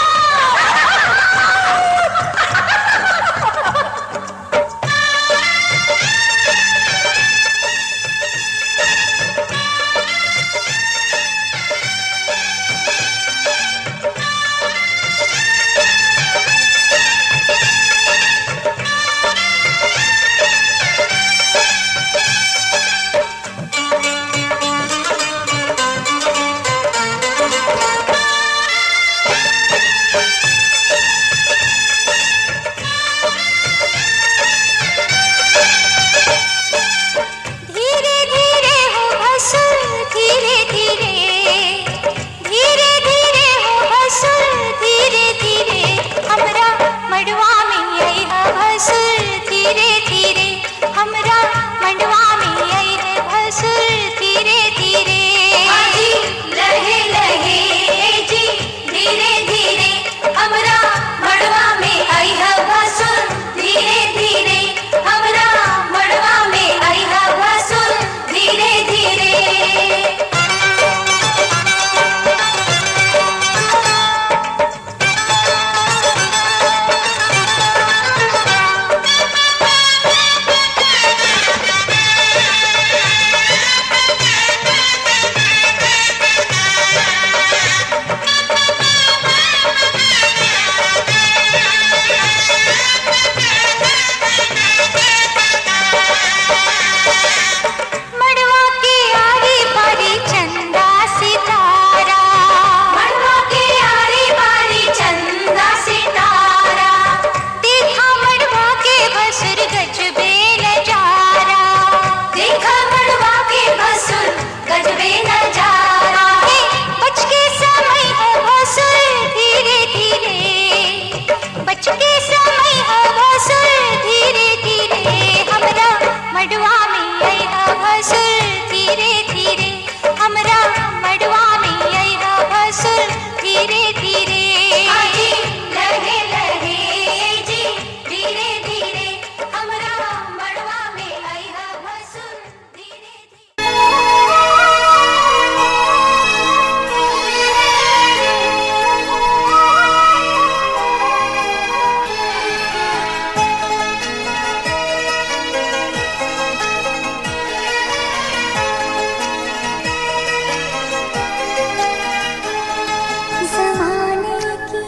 धीरे धीरे हो भसुर धीरे धीरे धीरे धीरे हो भसुर धीरे धीरे हमरा मड़वा में आई है भसुर धीरे धीरे हमरा मड़वा में आई है भसुर धीरे धीरे जी लहे लहे जी धीरे धीरे हमरा मड़वा में आई है भसुर धीरे धीरे हमरा मड़वा में आई है भसुर धीरे धीरे। मड़वा के आरी बारी चंदा सितारा मड़वा के आरी बारी चंदा सितारा देखा मड़वा के भसुर गजबे नजारा देखा मड़वा के भसुर गजबे नजारा बच के समय है भसुर धीरे धीरे बच के समय है भसुर धीरे धीरे हमरा मड़वा में आई है भसुर धीरे धीरे हमरा मड़वा में आई है भसुर धीरे धीरे जी लहे लहे जी धीरे धीरे हमरा मड़वा में आई है भसुर धीरे ज़माने की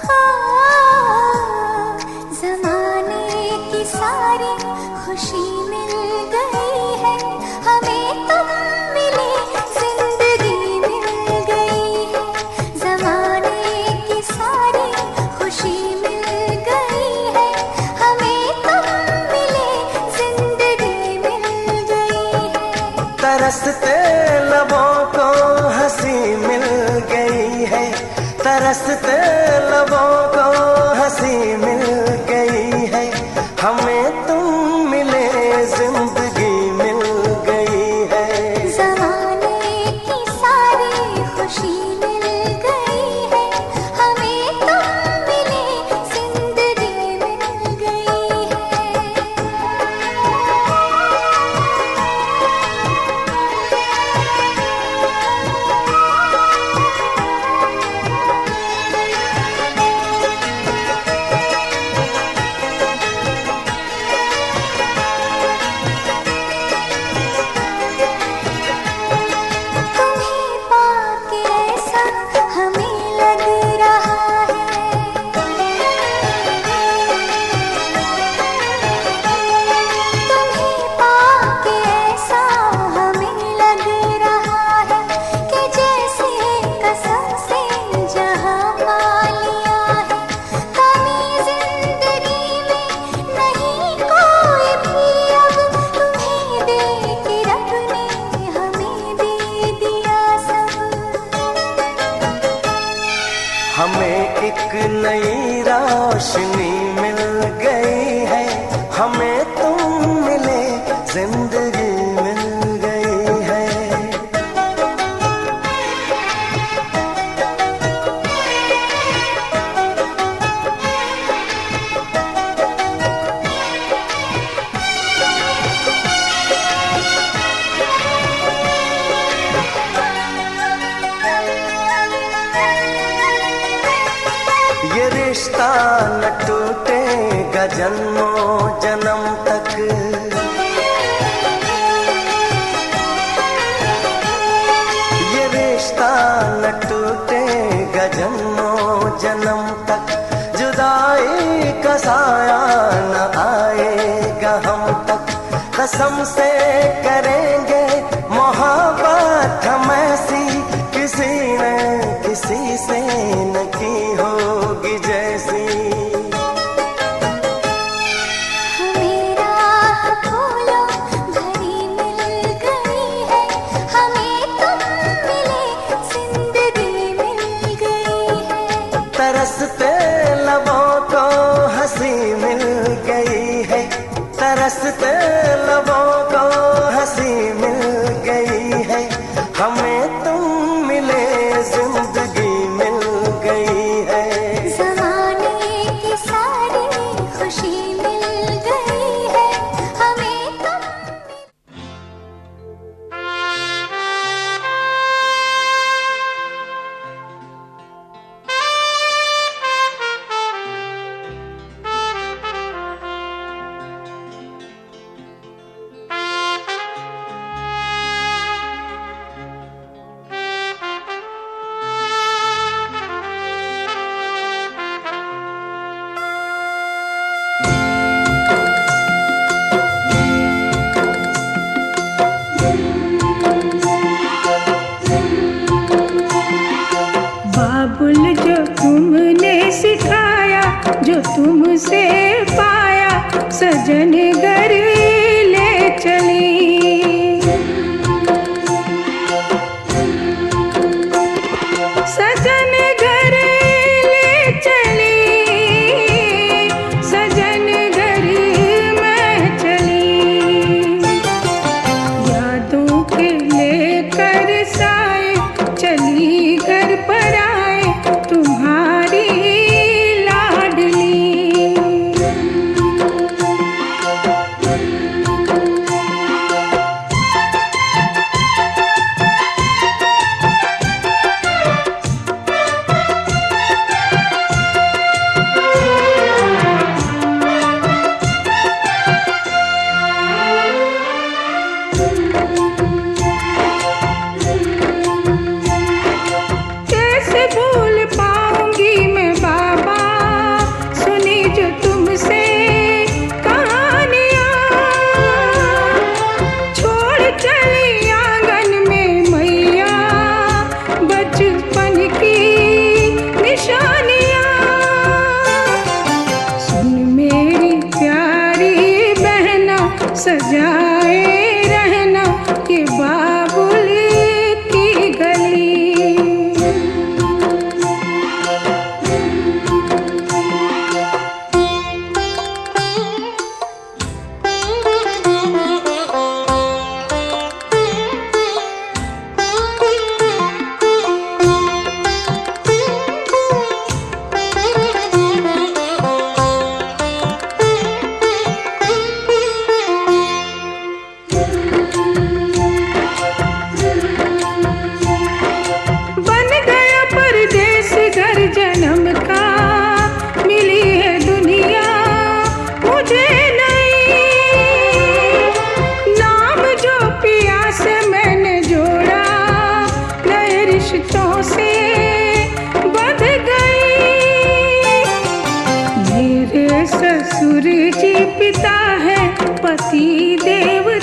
हाँ ज़माने की सारी खुशी मिल गई है हमें तुम मिले जिंदगी मिल गई है ज़माने की सारी खुशी मिल गई है हमें तुम मिले जिंदगी मिल गई है तरसते लबों को हंसी मिल गई है तरसते लबों को हंसी मिल गई है हमें तुम मिले जिंदगी मिल गई है ज़माने की सारी खुशी मिल गई है हमें तुम मिले जिंदगी मिल गई है। हमें एक नई रोशनी मिल गई है, हमें तुम मिले जिंदगी मिल गई है। ये रिश्ता न टूटेगा जन्मों जन्म तक, ये रिश्ता न टूटेगा जन्मों जन्म तक, जुदाई का साया न आएगा हम तक। कसम से करेंगे मोहब्बत हम ऐसी, किसी ने किसी से न की होगी जैसी। हमें राह खोलो घड़ी मिल गई है, हमें तुम मिले जिंदगी मिल गई है। तरसते लबों को हंसी मिल गई है, तरसते लबों को हंसी मिल गई है। हमें तुम मिले जिंदगी मिल गई है। ज़माने की सारी खुशी मिल गई है, हमें तुम बाबुल जो तुमने सिखाया, जो तुमसे पाया, सजन घर ले चली। सजन घर ले चली, सजन घर मैं चली। यादों के लेकर साए चली घर पर आए तुम्हारी लाडली। कैसे भूल पाऊंगी मैं बाबा सुनी जो तुमसे कहानियाँ। छोड़ चली आंगन में मैया बचपन की निशानियाँ। सुन मेरी प्यारी बहना सजाए रहना ये बाबुल की गली। बन गया परदेस घर जन्म का, मिली है दुनिया मुझे नहीं। नाम जो पिया से मैंने जोड़ा, नए रिश्तों से बंध गई। मेरे ससुर जी पिता है पति देव